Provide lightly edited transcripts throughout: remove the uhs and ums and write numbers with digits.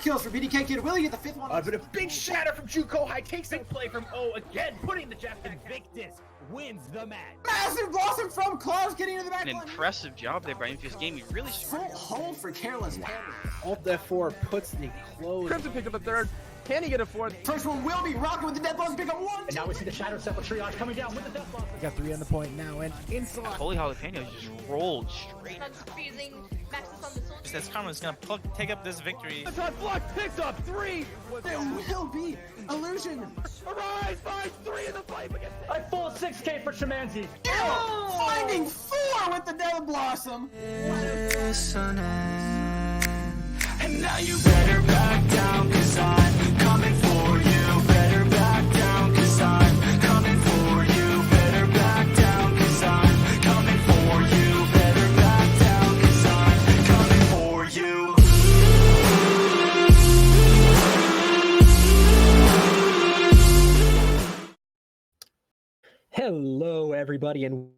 kills for BDK Kid. Will he get the 5th one? But a big shatter from Juco High takes Big play from O again, putting the Jetpack. Invictus wins the match. Massive blossom from Klaus getting into the back An line. impressive job there by Infuse Gaming. Really Full hold for Careless. Alt F4 puts the close. Crimson picked up a 3rd. Can he get a 4th? First one will be rocking with the death blossom. Pick up 1. And now we see the Shadow Step of Triage coming down with the death blossom. We got 3 on the point now, and inside. Holy Jalapenos just rolled straight. Using Maxis on the sword. This Karma's gonna take up this victory. The top block picks up 3. There will be illusion. Arise, finds 3 in the fight against A full 6K for Shamanzi. Finding 4 with the death blossom. And now you better back down, cause I'm coming for you. Better back down, cause I'm coming for you. Better back down, cause I'm coming for you. Better back down, cause I'm coming for you. Hello, everybody, and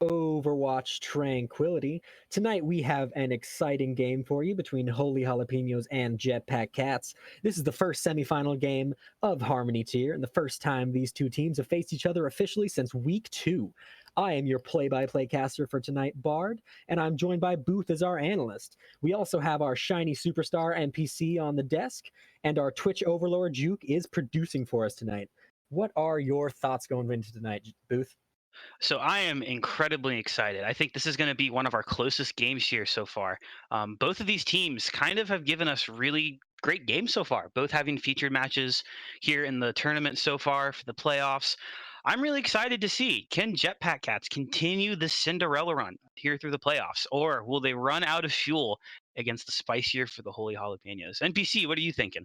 Overwatch Tranquility. Tonight we have an exciting game for you between Holy Jalapenos and Jetpack Cats. This is the first semifinal game of Harmony Tier, and the first time these two teams have faced each other officially since week 2. I am your play-by-play caster for tonight, Bard, and I'm joined by Booth as our analyst. We also have our shiny superstar NPC on the desk, and our Twitch overlord Juke is producing for us tonight. What are your thoughts going into tonight, Booth? So I am incredibly excited. I think this is going to be one of our closest games here so far. Both of these teams kind of have given us really great games so far, both having featured matches here in the tournament so far for the playoffs. I'm really excited to see, can Jetpack Cats continue the Cinderella run here through the playoffs, or will they run out of fuel against the spicier for the Holy Jalapenos? NPC, what are you thinking?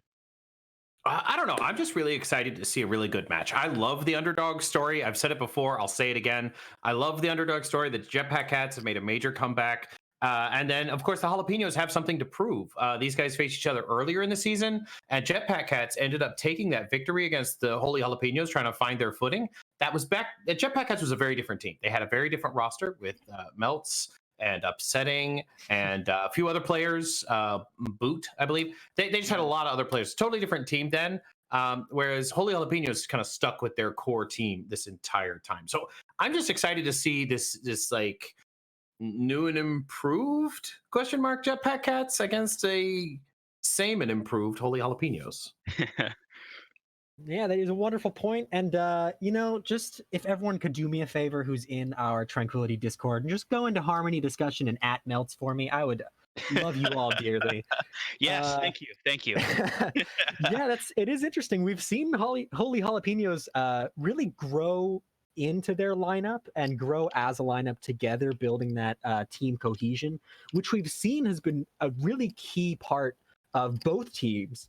I don't know. I'm just really excited to see a really good match. I love the underdog story. I've said it before. I'll say it again. I love the underdog story. The Jetpack Cats have made a major comeback. And then, of course, the Jalapenos have something to prove. These guys faced each other earlier in the season, and Jetpack Cats ended up taking that victory against the Holy Jalapenos, trying to find their footing. That was back. Jetpack Cats was a very different team. They had a very different roster with Melts and Upsetting and a few other players, Boot, I believe. They just had a lot of other players. Totally different team then. Whereas Holy Jalapenos kind of stuck with their core team this entire time. So I'm just excited to see this like new and improved question mark Jetpack Cats against a same and improved Holy Jalapenos. Yeah, that is a wonderful point. And, just if everyone could do me a favor who's in our Tranquility Discord and just go into Harmony discussion and @Melts for me, I would love you all dearly. Yes, thank you. Thank you. Yeah, it is interesting. We've seen Holy Jalapenos really grow into their lineup and grow as a lineup together, building that team cohesion, which we've seen has been a really key part of both tiers,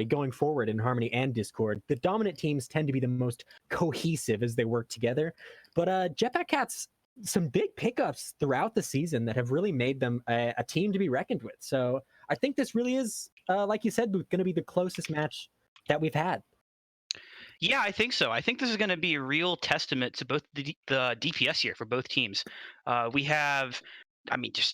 going forward in Harmony and Discord. The dominant teams tend to be the most cohesive as they work together, but Jetpack Cats, some big pickups throughout the season that have really made them a team to be reckoned with. So I think this really is, like you said, going to be the closest match that we've had. Yeah, I think so. I think this is going to be a real testament to both the DPS here for both teams. We have,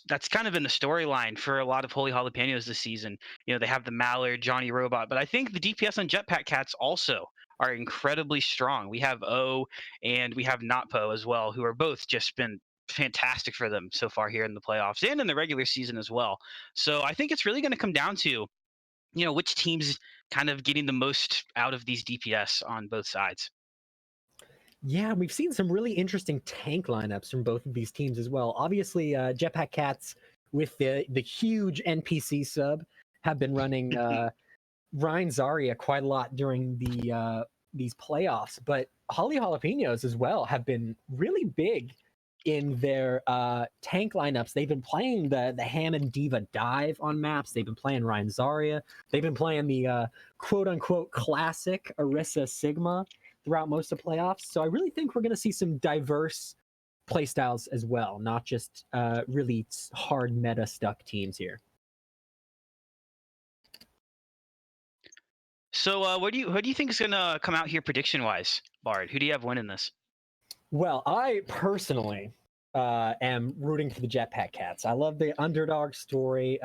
that's kind of in the storyline for a lot of Holy Jalapenos this season. They have the Mallard, Johnny Robot, but I think the DPS on Jetpack Cats also are incredibly strong. We have O and we have Notpo as well, who are both just been fantastic for them so far here in the playoffs and in the regular season as well. So I think it's really going to come down to, which team's kind of getting the most out of these DPS on both sides. Yeah, we've seen some really interesting tank lineups from both of these teams as well. Obviously, Jetpack Cats with the huge NPC sub have been running Ryan Zarya quite a lot during these playoffs, but Holy Jalapenos as well have been really big in their tank lineups. They've been playing the Hammond Diva dive on maps. They've been playing Ryan Zarya. They've been playing the quote-unquote classic Orisa Sigma throughout most of playoffs. So I really think we're going to see some diverse playstyles as well, not just really hard meta stuck teams here. So who do you think is going to come out here prediction-wise, Bard? Who do you have winning this? Well, I personally am rooting for the Jetpack Cats. I love the underdog story.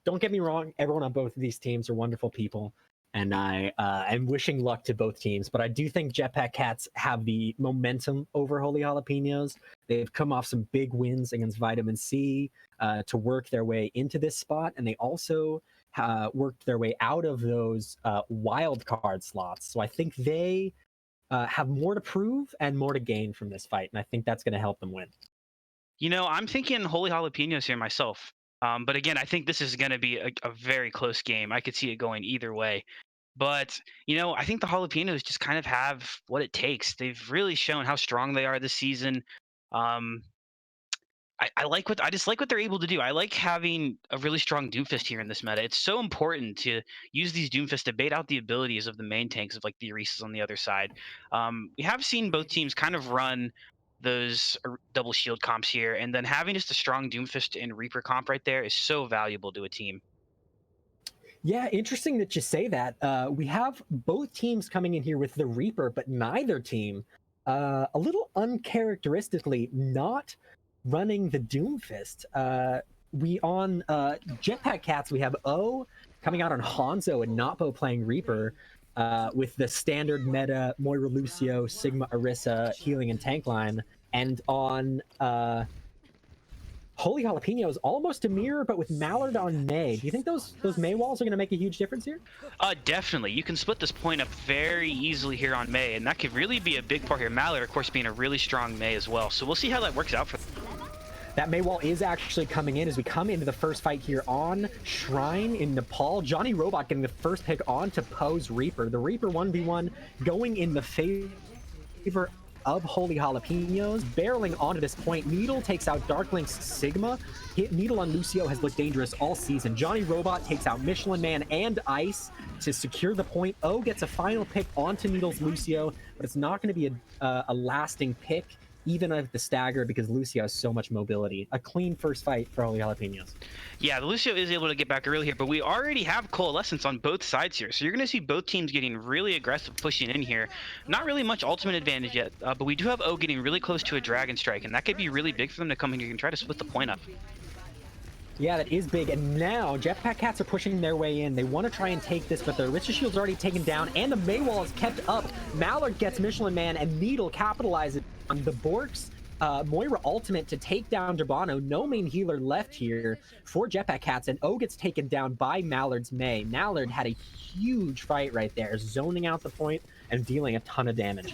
don't get me wrong, everyone on both of these teams are wonderful people, and I am wishing luck to both teams. But I do think Jetpack Cats have the momentum over Holy Jalapenos. They've come off some big wins against Vitamin C to work their way into this spot, and they also worked their way out of those wild card slots. So I think they have more to prove and more to gain from this fight, and I think that's going to help them win. You know, I'm thinking Holy Jalapenos here myself. But again, I think this is going to be a very close game. I could see it going either way. But, you know, I think the Jalapenos just kind of have what it takes. They've really shown how strong they are this season. Um, I just like what they're able to do. I like having a really strong Doomfist here in this meta. It's so important to use these Doomfist to bait out the abilities of the main tanks of like the Orisas on the other side. We have seen both teams kind of run those double shield comps here, and then having just a strong Doomfist and Reaper comp right there is so valuable to a team. Yeah, interesting that you say that. We have both teams coming in here with the Reaper, but neither team, a little uncharacteristically, not running the Doomfist. We on Jetpack Cats, we have O coming out on Hanzo and Napo playing Reaper with the standard meta Moira Lucio, Sigma Orisa healing and tank line. And on Holy Jalapenos, almost a mirror, but with Mallard on May. Do you think those May walls are going to make a huge difference here? Definitely. You can split this point up very easily here on May, and that could really be a big part here. Mallard, of course, being a really strong May as well. So we'll see how that works out for them. That May wall is actually coming in as we come into the first fight here on Shrine in Nepal. Johnny Robot getting the first pick on to pose Reaper. The Reaper 1v1 going in the favor of Holy Jalapenos, barreling onto this point. Needle takes out Darklink's Sigma. Needle on Lucio has looked dangerous all season. Johnny Robot takes out Michelin Man and Ice to secure the point. O gets a final pick onto Needle's Lucio, but it's not going to be a lasting pick, even of the stagger, because Lucio has so much mobility. A clean first fight for Holy Jalapenos. Yeah, the Lucio is able to get back early here, but we already have Coalescence on both sides here. So you're going to see both teams getting really aggressive pushing in here. Not really much ultimate advantage yet, but we do have O getting really close to a Dragon Strike, and that could be really big for them to come in here and try to split the point up. Yeah, that is big. And now Jetpack Cats are pushing their way in. They want to try and take this, but their Richter Shield's already taken down, and the May wall is kept up. Mallard gets Michelin Man, and Needle capitalizes on the Bork's Moira ultimate to take down Derbano. No main healer left here for Jetpack Cats, and O gets taken down by Mallard's May. Mallard had a huge fight right there, zoning out the point and dealing a ton of damage.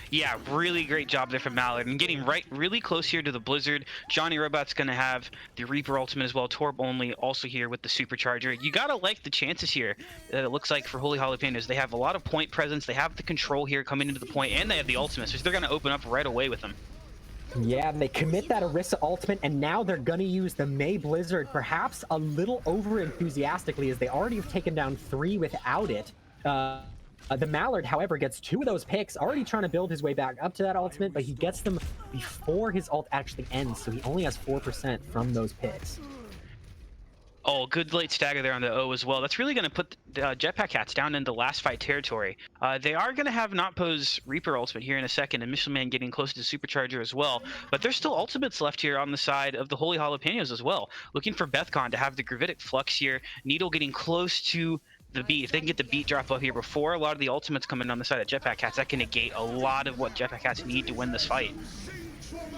Yeah, really great job there from Mallard, and getting really close here to the Blizzard. Johnny Robot's going to have the Reaper ultimate as well. Torb only also here with the Supercharger. You got to like the chances here that it looks like for Holy Jalapenos. They have a lot of point presence. They have the control here coming into the point, and they have the ultimate, so they're going to open up right away with them. Yeah, they commit that Orisa ultimate, and now they're going to use the May Blizzard, perhaps a little over-enthusiastically, as they already have taken down 3 without it. The Mallard, however, gets 2 of those picks, already trying to build his way back up to that ultimate, but he gets them before his ult actually ends, so he only has 4% from those picks. Oh, good late stagger there on the O as well. That's really going to put Jetpack Cats down into last fight territory. They are going to have Notpo's Reaper ultimate here in a second, and Michelin Man getting close to Supercharger as well. But there's still ultimates left here on the side of the Holy Jalapenos as well. Looking for Bethcon to have the Gravitic Flux here. Needle getting close to the beat. If they can get the beat drop up here before a lot of the ultimates come in on the side of Jetpack Cats, that can negate a lot of what Jetpack Cats need to win this fight.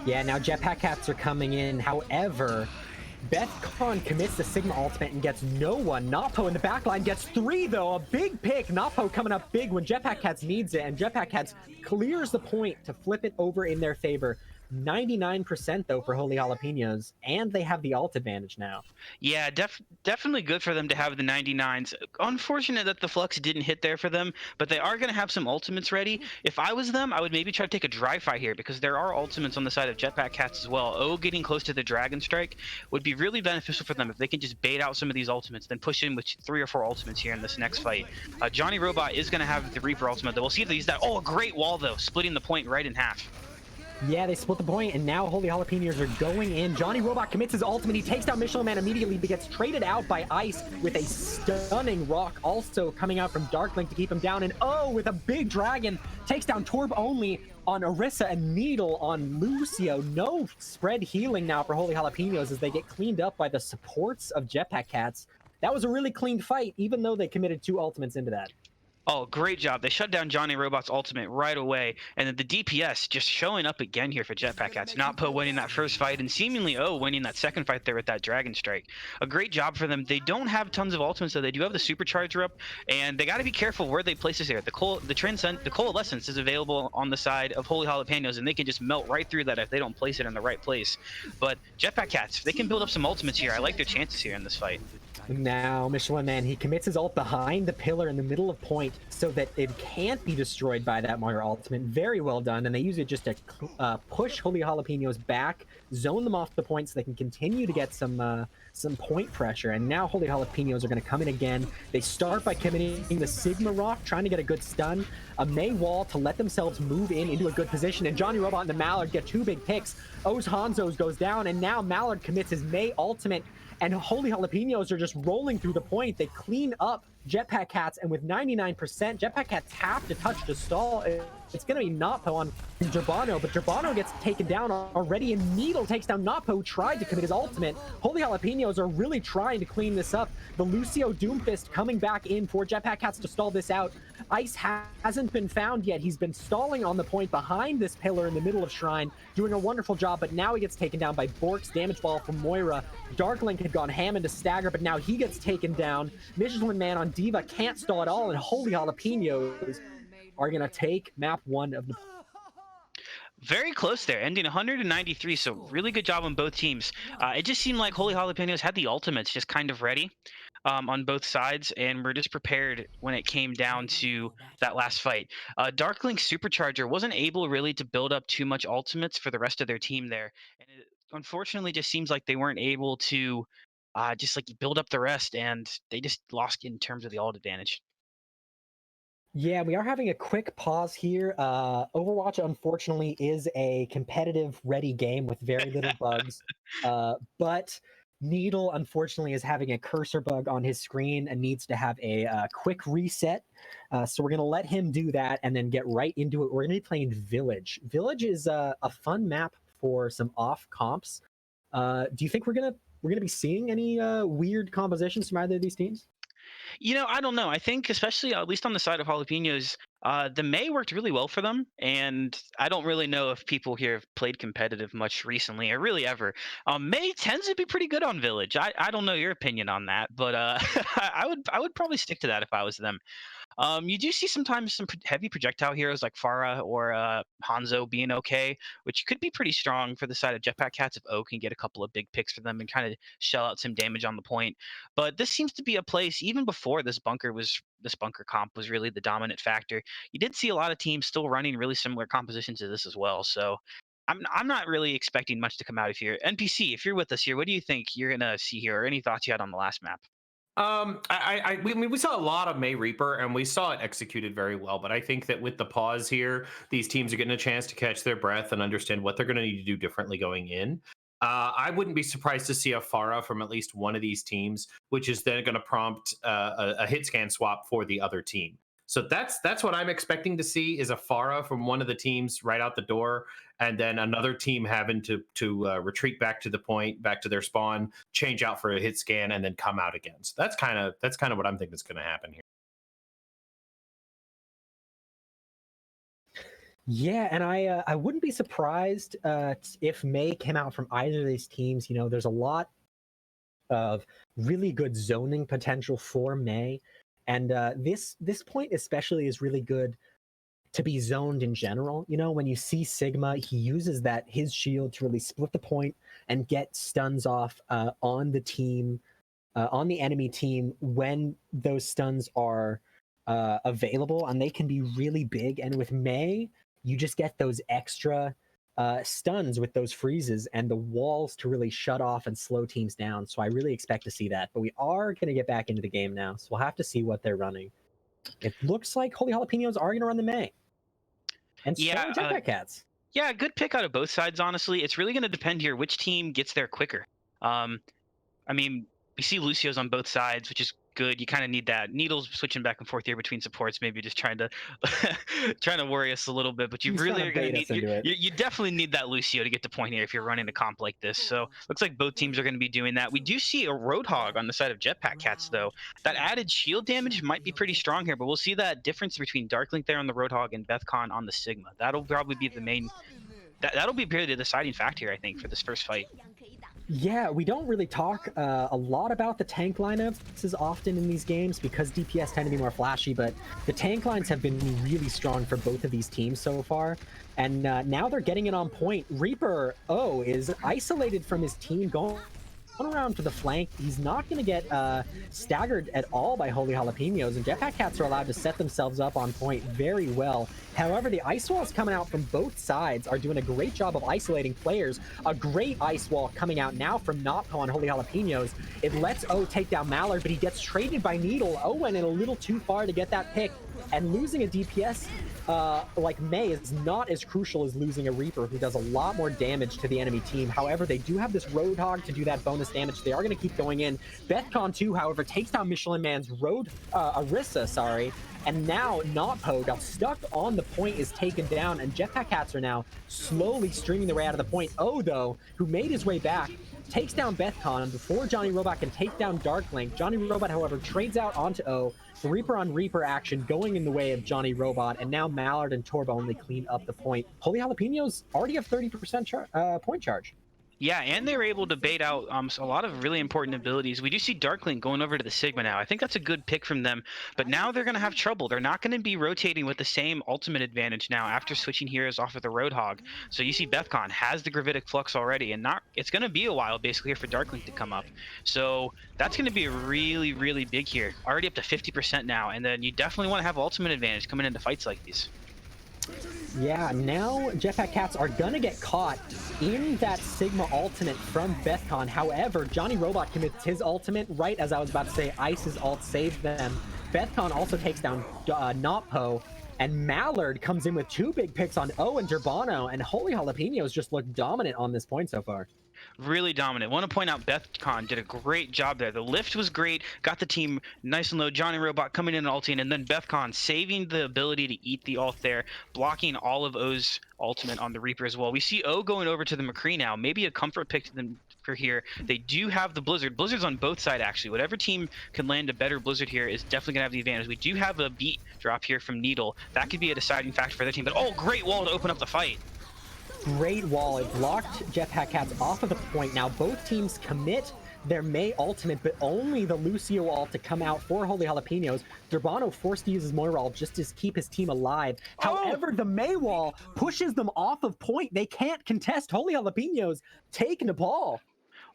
Yeah, now Jetpack Cats are coming in. However, Bethcon commits the Sigma ultimate and gets no one. Napo in the backline gets 3, though. A big pick. Napo coming up big when Jetpack Cats needs it, and Jetpack Cats clears the point to flip it over in their favor. 99% though for Holy Jalapenos, and they have the ult advantage now. Yeah, definitely good for them to have the 99s. Unfortunate that the Flux didn't hit there for them, but they are going to have some ultimates ready. If I was them, I would maybe try to take a dry fight here, because there are ultimates on the side of Jetpack Cats as well. O getting close to the Dragon Strike would be really beneficial for them if they can just bait out some of these ultimates, then push in with 3 or 4 ultimates here in this next fight. Johnny Robot is going to have the Reaper ultimate, though. We'll see if they use that. Oh, a great wall, though, splitting the point right in half. Yeah, they split the point, and now Holy Jalapenos are going in. Johnny Robot commits his ultimate. He takes down Michelin Man immediately, but gets traded out by Ice with a stunning rock also coming out from Darklink to keep him down. And oh, with a big dragon, takes down Torb only on Orisa and Needle on Lucio. No spread healing now for Holy Jalapenos as they get cleaned up by the supports of Jetpack Cats. that was a really clean fight, even though they committed 2 ultimates into that. Oh, great job. They shut down Johnny Robot's ultimate right away. And then the DPS just showing up again here for Jetpack Cats. Notpo winning that first fight and seemingly winning that second fight there with that Dragon Strike. A great job for them. They don't have tons of ultimates, so they do have the Supercharger up. And they got to be careful where they place this here. The Coalescence is available on the side of Holy Jalapenos, and they can just melt right through that if they don't place it in the right place. But Jetpack Cats, if they can build up some ultimates here, I like their chances here in this fight. Now, Michelin Man, he commits his ult behind the pillar in the middle of point so that it can't be destroyed by that Moira ultimate. Very well done, and they use it just to push Holy Jalapenos back, zone them off the point so they can continue to get some point pressure. And now Holy Jalapenos are going to come in again. They start by committing the Sigma Rock, trying to get a good stun, a Mei wall to let themselves move into a good position, and Johnny Robot and the Mallard get 2 big picks. O's Hanzo's goes down, and now Mallard commits his Mei ultimate, and Holy Jalapenos are just rolling through the point. They clean up Jetpack Cats, and with 99%, Jetpack Cats have to touch to stall. It's going to be Notpo on Gerbano, but Gerbano gets taken down already, and Needle takes down Notpo, who tried to commit his ultimate. Holy Jalapenos are really trying to clean this up. The Lucio Doomfist coming back in for Jetpack Cats to stall this out. Ice hasn't been found yet. He's been stalling on the point behind this pillar in the middle of Shrine, doing a wonderful job, but now he gets taken down by Bork's damage ball from Moira. Darklink had gone ham into Stagger, but now he gets taken down. Michelin Man on Diva can't stall at all, and Holy Jalapenos are going to take map 1 of the... Very close there, ending 193, so really good job on both teams. It just seemed like Holy Jalapenos had the ultimates just kind of ready on both sides, and we're just prepared when it came down to that last fight. Darklink Supercharger wasn't able really to build up too much ultimates for the rest of their team there, and it unfortunately just seems like they weren't able to just like build up the rest, and they just lost in terms of the ult advantage. Yeah, we are having a quick pause here. Overwatch, unfortunately, is a competitive ready game with very little bugs. But Needle, unfortunately, is having a cursor bug on his screen and needs to have a quick reset. So we're going to let him do that and then get right into it. We're going to be playing Village. Village is a fun map for some off comps. Do you think we're gonna be seeing any weird compositions from either of these teams? You know, I don't know. I think, especially at least on the side of Jalapenos, the Mei worked really well for them, and I don't really know if people here have played competitive much recently or really ever. Mei tends to be pretty good on Village. I don't know your opinion on that, but I would probably stick to that if I was them. You do see sometimes some heavy projectile heroes like Pharah or Hanzo being okay, which could be pretty strong for the side of Jetpack Cats if O can get a couple of big picks for them and kind of shell out some damage on the point. But this seems to be a place, even before this bunker comp was really the dominant factor. You did see a lot of teams still running really similar compositions to this as well. So I'm not really expecting much to come out of here. NPC, if you're with us here, what do you think you're gonna see here, or any thoughts you had on the last map? We saw a lot of May Reaper, and we saw it executed very well. But I think that with the pause here, these teams are getting a chance to catch their breath and understand what they're going to need to do differently going in. I wouldn't be surprised to see a Pharah from at least one of these teams, which is then going to prompt a hit scan swap for the other team. So that's what I'm expecting to see, is a Pharah from one of the teams right out the door, and then another team having to retreat back to the point, back to their spawn, change out for a hit scan, and then come out again. So that's kind of what I'm thinking is going to happen here. Yeah, and I wouldn't be surprised if Mei came out from either of these teams. You know, there's a lot of really good zoning potential for Mei, and this point especially is really good to be zoned in general. You know, when you see Sigma, he uses his shield to really split the point and get stuns off on the team, on the enemy team when those stuns are available, and they can be really big. And with Mei, you just get those extra stuns with those freezes and the walls to really shut off and slow teams down. So I really expect to see that. But we are going to get back into the game now, so we'll have to see what they're running. It looks like Holy Jalapenos are going to run the Mei. And so Yeah, Jetpack Cats. Yeah, good pick out of both sides, honestly. It's really going to depend here which team gets there quicker. I mean, we see Lucio's on both sides, which is good. You kind of need that. Needle's switching back and forth here between supports, maybe just trying to trying to worry us a little bit. But you He's really trying are to going to bait need us into it. you definitely need that Lucio to get to point here if you're running a comp like this. So looks like both teams are going to be doing that. We do see a Roadhog on the side of Jetpack Cats though. That added shield damage might be pretty strong here, but we'll see that difference between Darklink there on the Roadhog and Bethcon on the Sigma. That'll probably be the main. That'll be really the deciding factor here, I think, for this first fight. Yeah, we don't really talk a lot about the tank lineups as often in these games because DPS tend to be more flashy, but the tank lines have been really strong for both of these teams so far. And now they're getting it on point. Reaper O is isolated from his team, going around to the flank. He's not going to get staggered at all by Holy Jalapenos, and Jetpack Cats are allowed to set themselves up on point very well. However, the ice walls coming out from both sides are doing a great job of isolating players. A great ice wall coming out now from Notpo and Holy Jalapenos. It lets O take down Mallard, but he gets traded by Needle. O went in a little too far to get that pick, and losing a DPS like May is not as crucial as losing a Reaper, who does a lot more damage to the enemy team. However, they do have this Roadhog to do that bonus damage. They are going to keep going in. Bethcon 2, however, takes down Michelin Man's Arissa, sorry. And now Notpo got stuck on the point, is taken down, and Jetpack Cats are now slowly streaming their way out of the point. O, though, who made his way back, takes down Bethcon before Johnny Robot can take down Darklink. Johnny Robot, however, trades out onto O. The Reaper on Reaper action going in the way of Johnny Robot, and now Mallard and Torbo only clean up the point. Holy Jalapenos already have 30% point charge. Yeah, and they were able to bait out a lot of really important abilities. We do see Darklink going over to the Sigma now. I think that's a good pick from them, but now they're going to have trouble. They're not going to be rotating with the same ultimate advantage now after switching heroes off of the Roadhog. So you see Bethcon has the Gravitic Flux already, and it's going to be a while basically here for Darklink to come up. So that's going to be really, really big here. Already up to 50% now, and then you definitely want to have ultimate advantage coming into fights like these. Yeah, now Jetpack Cats are gonna get caught in that Sigma ultimate from Bethcon. However, Johnny Robot commits his ultimate right as I was about to say Ice's ult saved them. Bethcon also takes down Notpo, and Mallard comes in with 2 big picks on O and Durbano, and Holy Jalapenos just look dominant on this point so far. Really dominant. Want to point out Bethcon did a great job there. The lift was great, got the team nice and low. Johnny Robot coming in and ulting, and then Bethcon saving the ability to eat the ult there, blocking all of O's ultimate on the Reaper as well. We see O going over to the McCree now. Maybe a comfort pick to them for here. They do have the Blizzard. Blizzard's on both sides actually. Whatever team can land a better Blizzard here is definitely gonna have the advantage. We do have a beat drop here from Needle. That could be a deciding factor for their team. But oh, great wall to open up the fight. Great wall. It blocked Jetpack Cats off of the point. Now both teams commit their May ultimate, but only the Lucio ult to come out for Holy Jalapenos. Durbano forced to use his Moira ult just to keep his team alive. However, the May wall pushes them off of point. They can't contest. Holy Jalapenos take Nepal.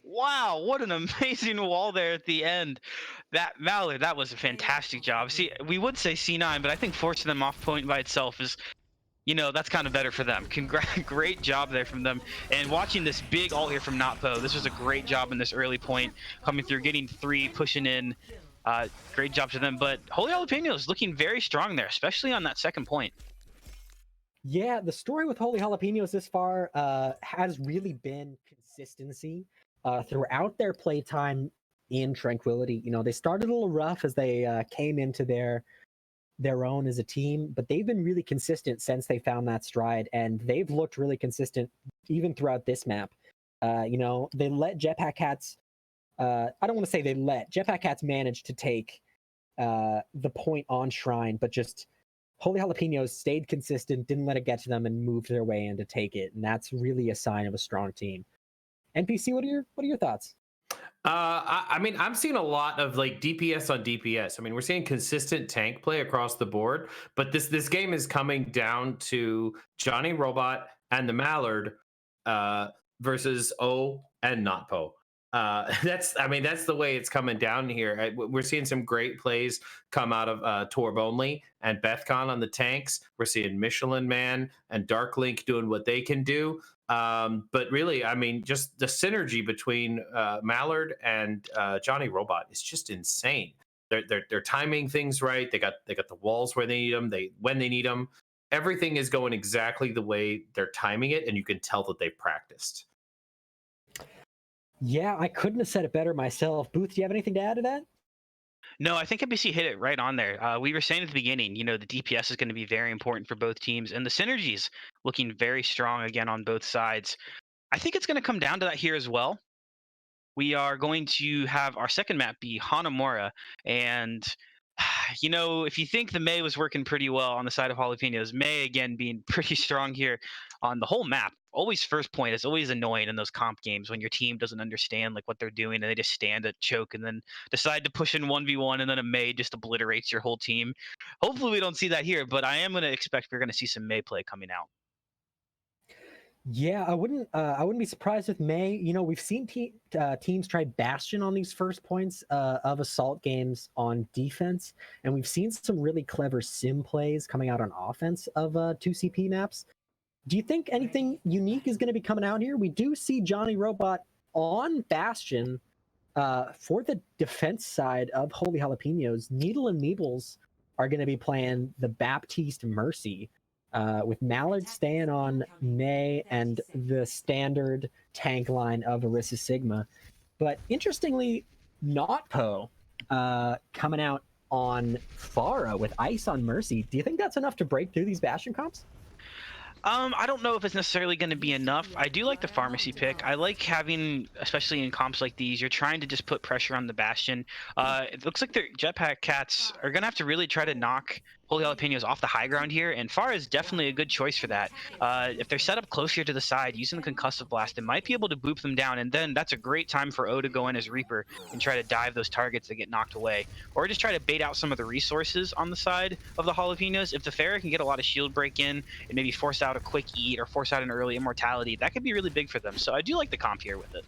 Wow, what an amazing wall there at the end. That Mallard, that was a fantastic job. See, we would say C9, but I think forcing them off point by itself is, you know, that's kind of better for them. Great job there from them. And watching this big ult here from Notpo, this was a great job in this early point, coming through, getting 3, pushing in. Great job to them. But Holy Jalapenos looking very strong there, especially on that second point. Yeah, the story with Holy Jalapenos this far has really been consistency throughout their playtime in Tranquility. You know, they started a little rough as they came into their own as a team, but they've been really consistent since they found that stride, and they've looked really consistent even throughout this map. You know, they let Jetpack Cats, I don't want to say they let, Jetpack Cats manage to take the point on Shrine, but just Holy Jalapenos stayed consistent, didn't let it get to them, and moved their way in to take it, and that's really a sign of a strong team. NPC, what are your thoughts? I mean, I'm seeing a lot of like DPS on DPS. I mean, we're seeing consistent tank play across the board, but this game is coming down to Johnny Robot and the Mallard versus O and Notpo. That's the way it's coming down here. We're seeing some great plays come out of Torb only and Bethcon on the tanks. We're seeing Michelin Man and Darklink doing what they can do. But really, I mean, just the synergy between Mallard and Johnny Robot is just insane. They're timing things right. They got the walls where they need them. When they need them, everything is going exactly the way they're timing it, and you can tell that they've practiced. Yeah, I couldn't have said it better myself. Booth, do you have anything to add to that? No, I think NBC hit it right on there. We were saying at the beginning, the DPS is going to be very important for both teams, and the synergies looking very strong again on both sides. I think it's going to come down to that here as well. We are going to have our second map be Hanamura, and if you think the May was working pretty well on the side of Jalapenos, May again being pretty strong here on the whole map. Always first point. It's always annoying in those comp games when your team doesn't understand like what they're doing and they just stand at choke and then decide to push in 1v1 and then a May just obliterates your whole team. Hopefully we don't see that here, but I am going to expect we're going to see some May play coming out. Yeah, I wouldn't be surprised with May. We've seen teams try Bastion on these first points of assault games on defense, and we've seen some really clever sim plays coming out on offense of 2CP maps. Do you think anything unique is going to be coming out here? We do see Johnny Robot on Bastion for the defense side of Holy Jalapenos. Needle and Meebles are going to be playing the Baptiste Mercy. With Mallard staying on May and the standard tank line of Orisa Sigma. But interestingly, Notpo coming out on Pharah with Ice on Mercy. Do you think that's enough to break through these Bastion comps? I don't know if it's necessarily going to be enough. I do like the pharmacy pick. I like having, especially in comps like these, you're trying to just put pressure on the Bastion. It looks like the Jetpack Cats are going to have to really try to knock Holy Jalapenos off the high ground here, and Pharah is definitely a good choice for that. If they're set up closer to the side, using the Concussive Blast, it might be able to boop them down, and then that's a great time for O to go in as Reaper and try to dive those targets that get knocked away. Or just try to bait out some of the resources on the side of the Jalapenos. If the Pharah can get a lot of shield break in and maybe force out a quick eat or force out an early immortality, that could be really big for them. So I do like the comp here with it.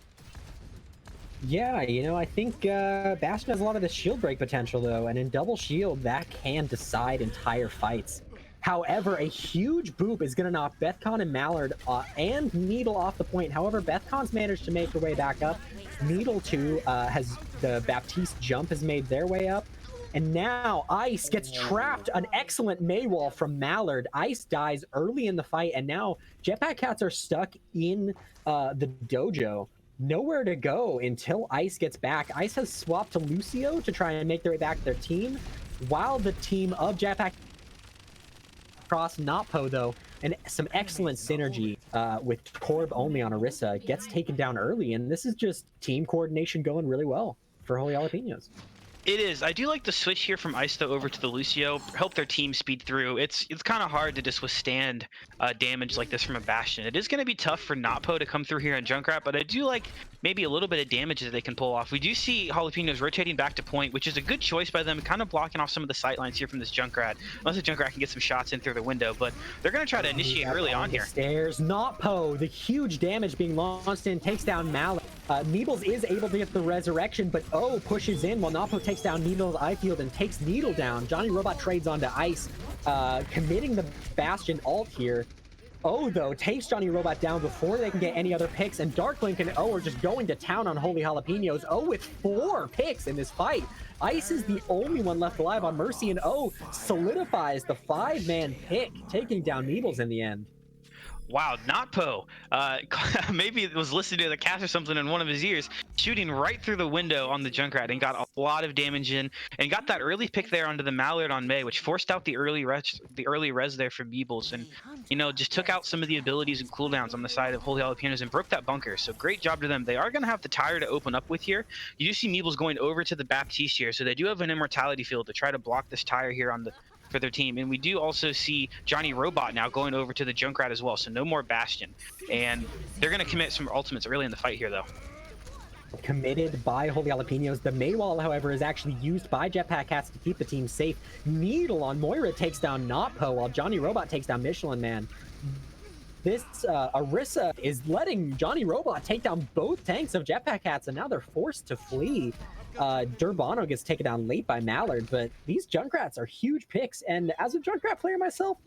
Yeah, I think Bastion has a lot of the shield break potential, though, and in double shield, that can decide entire fights. However, a huge boop is going to knock Bethcon and Mallard and Needle off the point. However, Bethcon's managed to make her way back up. Needle, too, has the Baptiste jump has made their way up. And now Ice gets trapped. An excellent Maywall from Mallard. Ice dies early in the fight, and now Jetpack Cats are stuck in the dojo. Nowhere to go until Ice gets back. Ice has swapped to Lucio to try and make their way back to their team, while the team of Jetpack cross Notpo, though, and some excellent synergy with Corb only on Orisa, gets taken down early, and this is just team coordination going really well for Holy Jalapenos. It is. I do like the switch here from Ice though over to the Lucio. Help their team speed through. It's kind of hard to just withstand damage like this from a Bastion. It is going to be tough for Notpo to come through here on Junkrat, but I do like maybe a little bit of damage that they can pull off. We do see Jalapenos rotating back to point, which is a good choice by them, kind of blocking off some of the sight lines here from this Junkrat. Unless the Junkrat can get some shots in through the window, but they're going to try to initiate early on here. Stairs. Notpo, the huge damage being launched in, takes down Mallet. Needles is able to get the resurrection, but O pushes in while Notpo takes down Needle's eye field and takes Needle down. Johnny Robot trades onto Ice, committing the Bastion ult here. O, though, takes Johnny Robot down before they can get any other picks, and Darklink and O are just going to town on Holy Jalapenos. O with 4 picks in this fight. Ice is the only one left alive on Mercy, and O solidifies the 5-man pick, taking down Needles in the end. Wow, Notpo. Maybe it was listening to the cast or something in one of his ears, shooting right through the window on the Junkrat and got a lot of damage in, and got that early pick there onto the Mallard on May, which forced out the early res there from Meebles, and just took out some of the abilities and cooldowns on the side of Holy Jalapenos and broke that bunker. So great job to them. They are going to have the tire to open up with here. You do see Meebles going over to the Baptiste here, so they do have an immortality field to try to block this tire here on the for their team. And we do also see Johnny Robot now going over to the Junkrat as well, so no more Bastion. And they're going to commit some ultimates early in the fight here, though. Committed by Holy Jalapenos. The Maywall, however, is actually used by Jetpack Cats to keep the team safe. Needle on Moira takes down Notpo, while Johnny Robot takes down Michelin Man. This Orisa is letting Johnny Robot take down both tanks of Jetpack Cats, and now they're forced to flee. Durbano gets taken down late by Mallard, but these Junkrats are huge picks, and as a Junkrat player myself,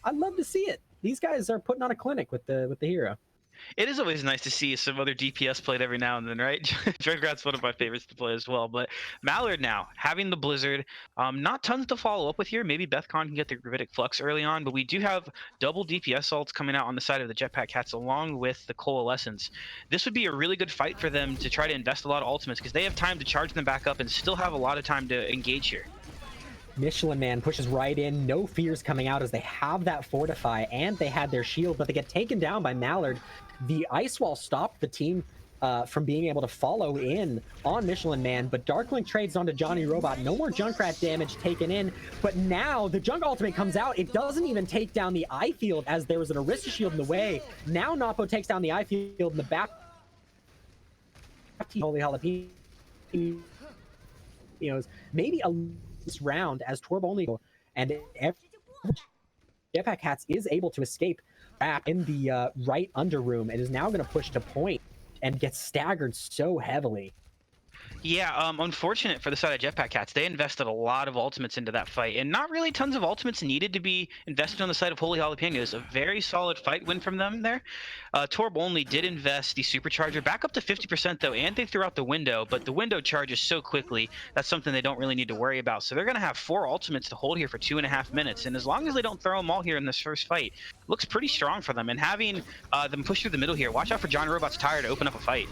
I'd love to see it. These guys are putting on a clinic with the hero. It is always nice to see some other DPS played every now and then, right? Junkrat's one of my favorites to play as well. But Mallard now, having the Blizzard, not tons to follow up with here. Maybe Bethcon can get the Gravitic Flux early on, but we do have double DPS ults coming out on the side of the Jetpack Cats along with the Coalescence. This would be a really good fight for them to try to invest a lot of ultimates because they have time to charge them back up and still have a lot of time to engage here. Michelin Man pushes right in, no fears coming out as they have that fortify and they had their shield, but they get taken down by Mallard. The ice wall stopped the team from being able to follow in on Michelin Man, but Darklink trades onto Johnny Robot. No more Junkrat damage taken in, but now the Junk ultimate comes out. It doesn't even take down the eye field as there was an Arista shield in the way. Now Napo takes down the eye field in the back. Holy jalapeno. Maybe a round as Torb only, and Jetpack Cats is able to escape back in the right under room and is now going to push to point and get staggered so heavily. Yeah, unfortunate for the side of Jetpack Cats. They invested a lot of ultimates into that fight, and not really tons of ultimates needed to be invested on the side of Holy Jalapenos. A very solid fight win from them there. Torb only did invest the Supercharger back up to 50% though, and they threw out the window, but the window charges so quickly, that's something they don't really need to worry about. So they're going to have 4 ultimates to hold here for 2.5 minutes, and as long as they don't throw them all here in this first fight, looks pretty strong for them. And having them push through the middle here, watch out for Johnny Robot's tire to open up a fight.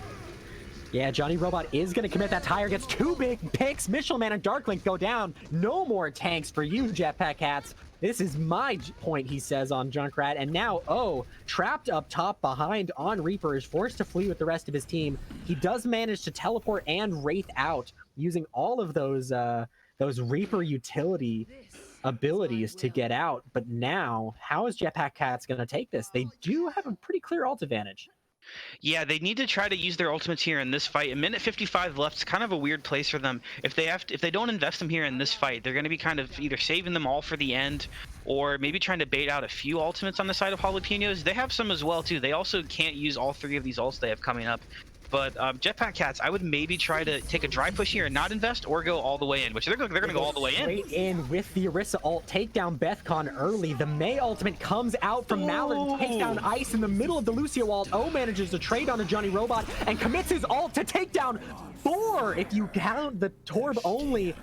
Yeah, Johnny Robot is going to commit that tire, gets 2 big picks. Michelin Man and Darklink go down. No more tanks for you, Jetpack Cats. This is my point, he says on Junkrat. And now, trapped up top behind on Reaper, is forced to flee with the rest of his team. He does manage to teleport and Wraith out using all of those Reaper utility abilities to get out. But now, how is Jetpack Cats going to take this? They do have a pretty clear ult advantage. Yeah, they need to try to use their ultimates here in this fight. A minute 55 left is kind of a weird place for them. If they don't invest them here in this fight, they're going to be kind of either saving them all for the end or maybe trying to bait out a few ultimates on the side of Jalapenos. They have some as well too. They also can't use all 3 of these ults they have coming up. But Jetpack Cats, I would maybe try to take a dry push here and not invest, or go all the way in, which they're going to go all the way in. Straight in with the Orisa ult, take down Bethcon early. The May ultimate comes out from Mallard, takes down Ice in the middle of the Lucio ult. Manages to trade onto Johnny Robot and commits his ult to take down 4 if you count the Torb only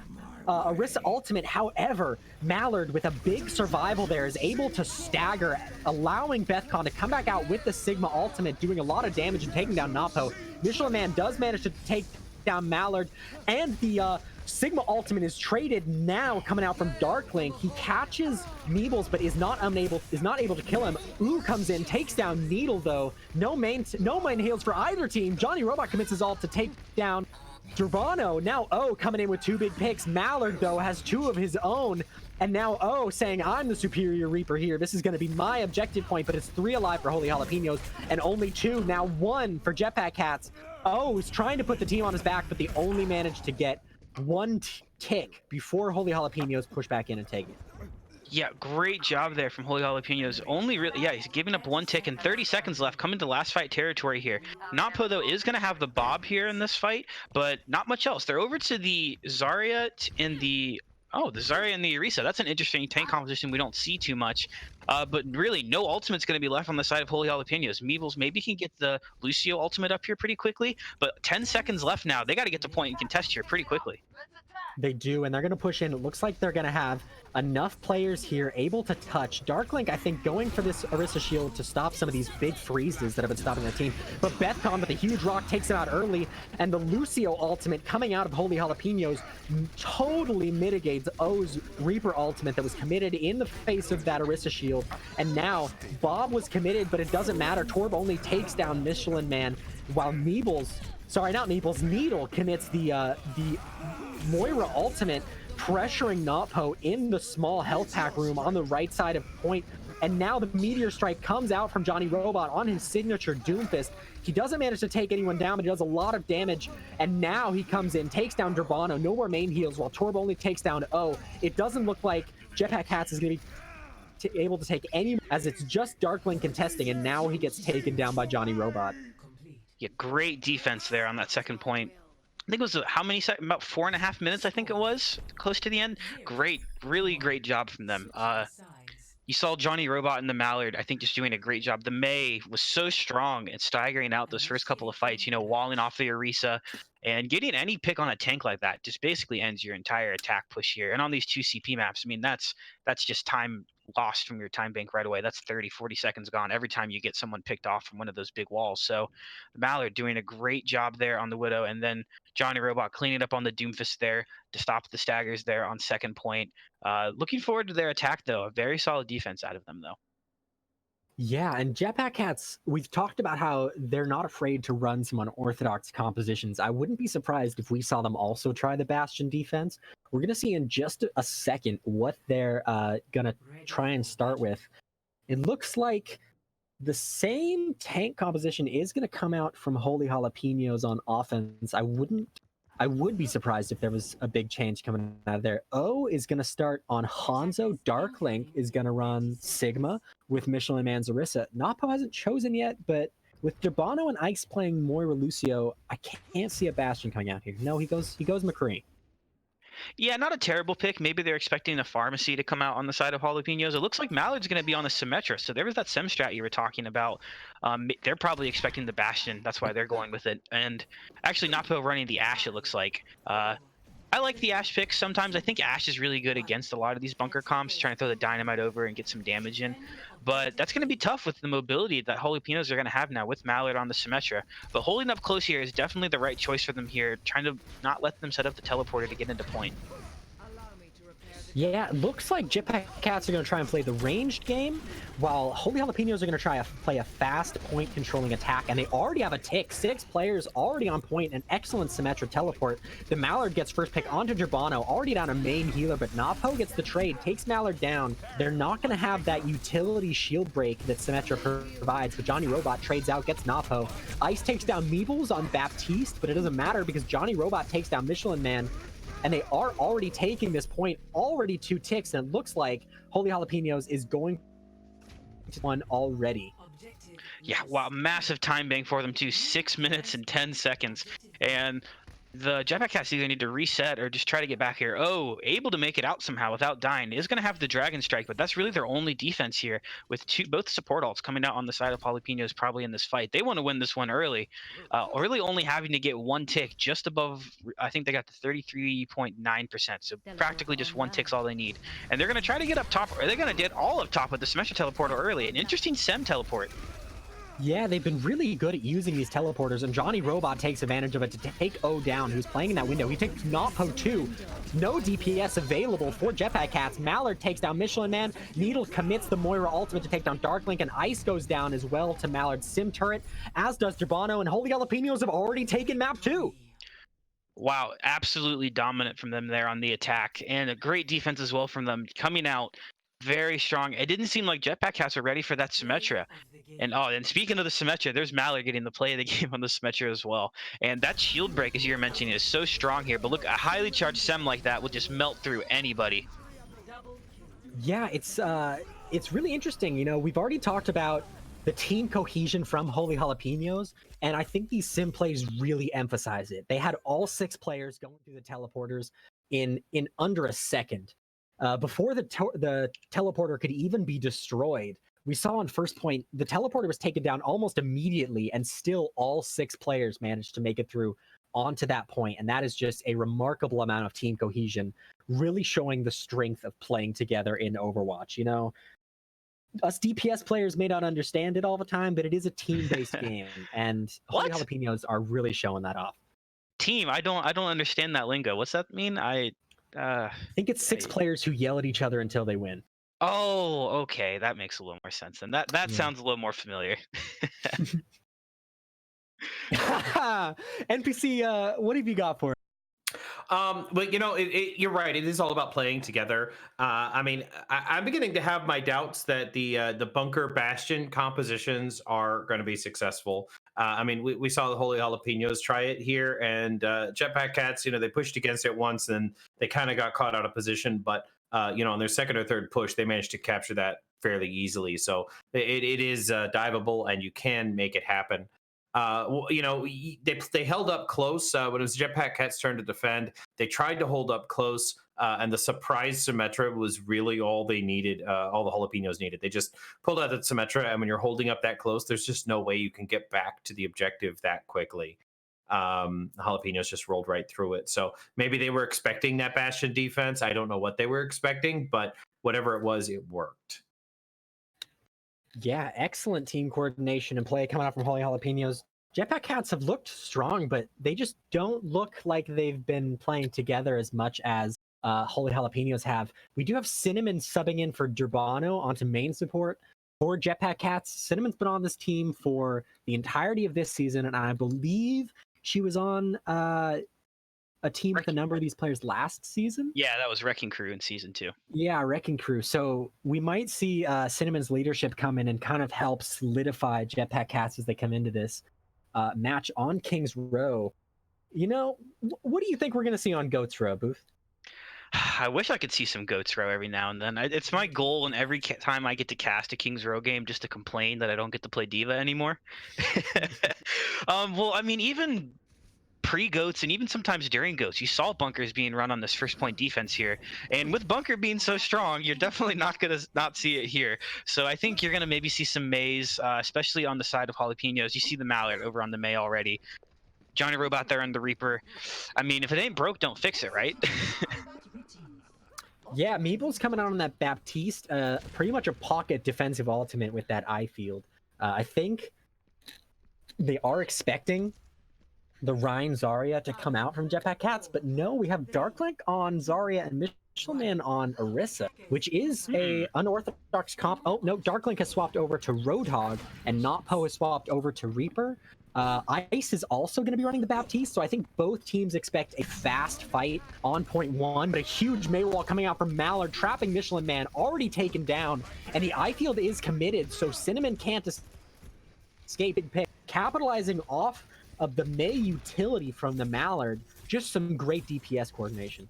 Orisa ultimate. However, Mallard with a big survival there is able to stagger, allowing Bethcon to come back out with the Sigma ultimate, doing a lot of damage and taking down Napo. Michelin Man does manage to take down Mallard, and the Sigma ultimate is traded now coming out from Darklink. He catches Meebles but is not able to kill him. Comes in, takes down Needle though. No main heals for either team. Johnny Robot commits his ult to take down Durbano. Now coming in with 2 big picks. Mallard though has 2 of his own, and now saying, I'm the superior Reaper here. This is going to be my objective point, but it's 3 alive for Holy Jalapenos and only 2. Now 1 for Jetpack Cats. Is trying to put the team on his back, but they only managed to get 1 tick before Holy Jalapenos push back in and take it. Yeah, great job there from Holy Jalapenos. He's giving up 1 tick and 30 seconds left, coming to last fight territory here. Napo, though, is going to have the Bob here in this fight, but not much else. They're over to the Zarya and the Zarya and the Orisa. That's an interesting tank composition we don't see too much. But really, no ultimate's going to be left on the side of Holy Jalapenos. Meebles maybe can get the Lucio ultimate up here pretty quickly, but 10 seconds left now. They got to get to point and contest here pretty quickly. They do, and they're going to push in. It looks like they're going to have enough players here able to touch. Darklink, I think, going for this Orisa shield to stop some of these big freezes that have been stopping their team. But Bethcon with a huge rock takes him out early, and the Lucio ultimate coming out of Holy Jalapenos totally mitigates O's Reaper ultimate that was committed in the face of that Orisa shield. And now Bob was committed, but it doesn't matter. Torb only takes down Michelin Man, while Needle commits the Moira ultimate, pressuring Napo in the small health pack room on the right side of point. And now the Meteor Strike comes out from Johnny Robot on his signature Doomfist. He doesn't manage to take anyone down, but he does a lot of damage. And now he comes in, takes down Durbano, no more main heals, while Torb only takes down It doesn't look like Jetpack Cats is going to be able to take any, as it's just Darklink contesting, and now he gets taken down by Johnny Robot. Yeah, great defense there on that second point. I think it was how many seconds? About 4.5 minutes, I think it was, close to the end. Great, really great job from them. You saw Johnny Robot and the Mallard, I think, just doing a great job. The May was so strong at staggering out those first couple of fights, walling off the Orisa, and getting any pick on a tank like that just basically ends your entire attack push here. And on these 2 CP maps, I mean, that's just time lost from your time bank right away. That's 30, 40 seconds gone every time you get someone picked off from one of those big walls. So the Mallard doing a great job there on the Widow, and then Johnny Robot cleaning up on the Doomfist there to stop the staggers there on second point. Looking forward to their attack, though. A very solid defense out of them, though. Yeah, and Jetpack Cats, we've talked about how they're not afraid to run some unorthodox compositions. I wouldn't be surprised if we saw them also try the Bastion defense. We're going to see in just a second what they're going to try and start with. It looks like the same tank composition is going to come out from Holy Jalapenos on offense. I would be surprised if there was a big change coming out of there. O is going to start on Hanzo. Darklink is going to run Sigma with Michelin Man Zarissa. Napo hasn't chosen yet, but with Debano and Ice playing Moira Lucio, I can't see a Bastion coming out here. No, he goes McCree. Yeah, not a terrible pick. Maybe they're expecting a Pharmacy to come out on the side of Jalapenos. It looks like Mallard's going to be on the Symmetra. So there was that Sim strat you were talking about. They're probably expecting the Bastion. That's why they're going with it. And actually, Napo running the Ashe, it looks like. I like the Ashe picks sometimes. I think Ashe is really good against a lot of these bunker comps, trying to throw the dynamite over and get some damage in. But that's going to be tough with the mobility that Jalapenos are going to have now with Mallard on the Symmetra. But holding up close here is definitely the right choice for them here, trying to not let them set up the teleporter to get into point. Yeah, it looks like Jetpack Cats are going to try and play the ranged game, while Holy Jalapenos are going to try to play a fast point controlling attack, and they already have a tick. 6 players already on point, an excellent Symmetra teleport. The Mallard gets first pick onto Gerbano, already down a main healer, but Napo gets the trade, takes Mallard down. They're not going to have that utility shield break that Symmetra provides, but Johnny Robot trades out, gets Napo. Ice takes down Meebles on Baptiste, but it doesn't matter because Johnny Robot takes down Michelin Man. And they are already taking this point, already 2 ticks, and it looks like Holy Jalapenos is going to one already. Yeah, wow, massive time bank for them too, 6 minutes and 10 seconds. And the Jetpack Cats either need to reset or just try to get back here. Oh, able to make it out somehow without dying. Is going to have the Dragon Strike, but that's really their only defense here, with both support alts coming out on the side of Jalapenos probably in this fight. They want to win this one early. Really only having to get 1 tick just above, I think they got the 33.9%, so practically just 1 tick's all they need. And they're going to try to get up top, or they're going to get all up top with the Symmetra teleporter early. An interesting Sem teleport. Yeah, they've been really good at using these teleporters, and Johnny Robot takes advantage of it to take O down, who's playing in that window. He takes Napo too. No DPS available for Jetpack Cats. Mallard takes down Michelin Man. Needle commits the Moira ultimate to take down Darklink, and Ice goes down as well to Mallard's Sim turret, as does Gerbano, and Holy Jalapenos have already taken map 2. Wow, absolutely dominant from them there on the attack, and a great defense as well from them coming out. Very strong. It didn't seem like Jetpack Cats are ready for that Symmetra. And speaking of the Symmetra, there's Mallard getting the play of the game on the Symmetra as well. And that shield break, as you were mentioning, is so strong here. But look, a highly charged Sem like that will just melt through anybody. Yeah, it's really interesting. You know, we've already talked about the team cohesion from Holy Jalapenos, and I think these sim plays really emphasize it. They had all 6 players going through the teleporters in under a second. Before the teleporter could even be destroyed, we saw on first point, the teleporter was taken down almost immediately, and still all 6 players managed to make it through onto that point. And that is just a remarkable amount of team cohesion, really showing the strength of playing together in Overwatch. You know, us DPS players may not understand it all the time, but it is a team-based game, and Holy Jalapenos are really showing that off. Team, I don't understand that lingo. What's that mean? I think it's 6 players who yell at each other until they win. Oh, okay, that makes a little more sense. And that yeah. Sounds a little more familiar. NPC, what have you got for it? But you know, you're right. It is all about playing together. I mean, I'm beginning to have my doubts that the bunker Bastion compositions are going to be successful. I mean, we saw the Holy Jalapenos try it here, and Jetpack Cats, you know, they pushed against it once, and they kind of got caught out of position. But you know, on their second or third push, they managed to capture that fairly easily. So it is diveable, and you can make it happen. You know, they held up close when it was Jetpack Cat's turn to defend. They tried to hold up close, and the surprise Symmetra was really all they needed. All the Jalapenos needed. They just pulled out that Symmetra, and when you're holding up that close, there's just no way you can get back to the objective that quickly. Jalapenos just rolled right through it. So maybe they were expecting that Bastion defense. I don't know what they were expecting, but whatever it was, it worked. Yeah, excellent team coordination and play coming out from Holy Jalapenos. Jetpack Cats have looked strong, but they just don't look like they've been playing together as much as Holy Jalapenos have. We do have Cinnamon subbing in for Durbano onto main support for Jetpack Cats. Cinnamon's been on this team for the entirety of this season, and I believe she was on a team with a number of these players last season. Yeah, that was Wrecking Crew in season 2. Yeah, Wrecking Crew. So we might see Cinnamon's leadership come in and kind of help solidify Jetpack Cats as they come into this match on King's Row. You know, what do you think we're going to see on Goats Row, Booth? I wish I could see some Goats Row every now and then. It's my goal, and every time I get to cast a King's Row game, just to complain that I don't get to play Diva anymore. Well, I mean, even pre-Goats and even sometimes during Goats, you saw bunkers being run on this first point defense here. And with bunker being so strong, you're definitely not going to not see it here. So I think you're going to maybe see some Mays, especially on the side of Jalapenos. You see the Mallard over on the May already. Johnny Robot there on the Reaper. I mean, if it ain't broke, don't fix it, right? Yeah, Meeple's coming out on that Baptiste, pretty much a pocket defensive ultimate with that eye field. I think they are expecting the Rhine Zarya to come out from Jetpack Cats, but no, we have Darklink on Zarya and Michelin on Orisa, which is a unorthodox comp. Oh, no, Darklink has swapped over to Roadhog, and Notpo has swapped over to Reaper. Ice is also going to be running the Baptiste, so I think both teams expect a fast fight on point 1, but a huge Maywall coming out from Mallard, trapping Michelin Man, already taken down, and the eye field is committed, so Cinnamon can't escape big pick. Capitalizing off of the May utility from the Mallard, just some great DPS coordination.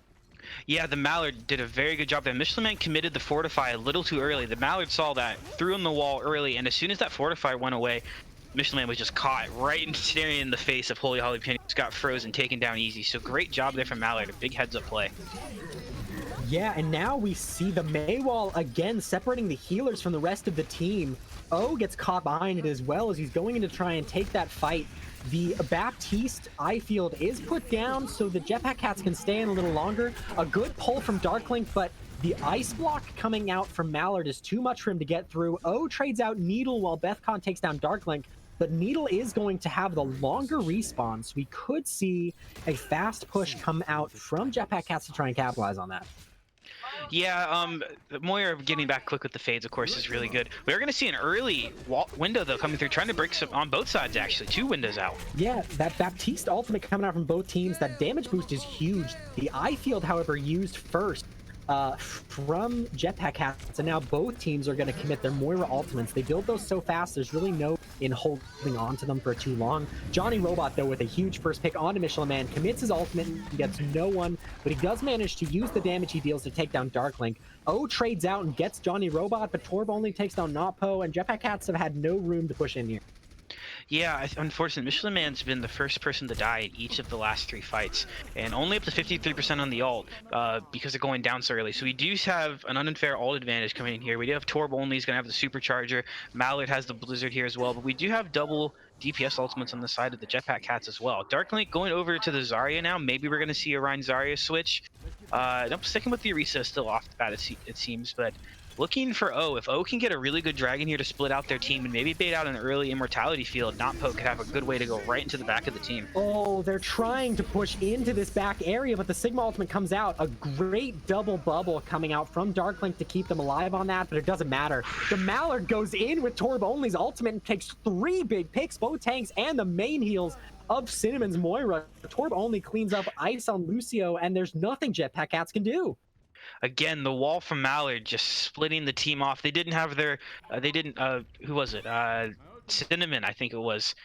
Yeah, the Mallard did a very good job there. Michelin Man committed the Fortify a little too early. The Mallard saw that, threw in the wall early, and as soon as that Fortify went away, Michelin Man was just caught right and staring in the face of Holy Jalapenos, got frozen, taken down easy. So great job there from Mallard, a big heads up play. Yeah, and now we see the Maywall again separating the healers from the rest of the team. O gets caught behind it as well as he's going in to try and take that fight. The Baptiste eye field is put down so the Jetpack Cats can stay in a little longer. A good pull from Darklink, but the ice block coming out from Mallard is too much for him to get through. O trades out Needle while Bethcon takes down Darklink, but Needle is going to have the longer respawn, so we could see a fast push come out from Jetpack Cats to try and capitalize on that. Yeah, Moira getting back quick with the fades, of course, is really good. We're going to see an early window, though, coming through, trying to break some on both sides, actually. 2 windows out. Yeah, that Baptiste ultimate coming out from both teams, that damage boost is huge. The eye field, however, used first from Jetpack Cats, and now both teams are going to commit their Moira ultimates. They build those so fast, there's really no in holding on to them for too long. Johnny Robot, though, with a huge first pick onto Michelin Man, commits his ultimate and gets no one, but he does manage to use the damage he deals to take down Darklink. O trades out and gets Johnny Robot, but Torb only takes down Notpo, and Jetpack Cats have had no room to push in here. Yeah, unfortunately, Michelin Man's been the first person to die in each of the last 3 fights, and only up to 53% on the ult because they're going down so early. So we do have an unfair ult advantage coming in here. We do have Torb only, he's going to have the supercharger. Mallard has the Blizzard here as well, but we do have double DPS ultimates on the side of the Jetpack Cats as well. Darklink going over to the Zarya now. Maybe we're going to see a Rhine Zarya switch. Nope, sticking with the Orisa still off the bat, it seems, but looking for O. If O can get a really good dragon here to split out their team and maybe bait out an early immortality field, Notpo could have a good way to go right into the back of the team. Oh, they're trying to push into this back area, but the Sigma ultimate comes out. A great double bubble coming out from Darklink to keep them alive on that, but it doesn't matter. The Mallard goes in with Torb Only's ultimate and takes 3 big picks, both tanks and the main heals of Cinnamon's Moira. Torb Only cleans up ice on Lucio, and there's nothing Jetpack Cats can do. Again, the wall from Mallard just splitting the team off. They didn't have their, who was it? Cinnamon, I think it was.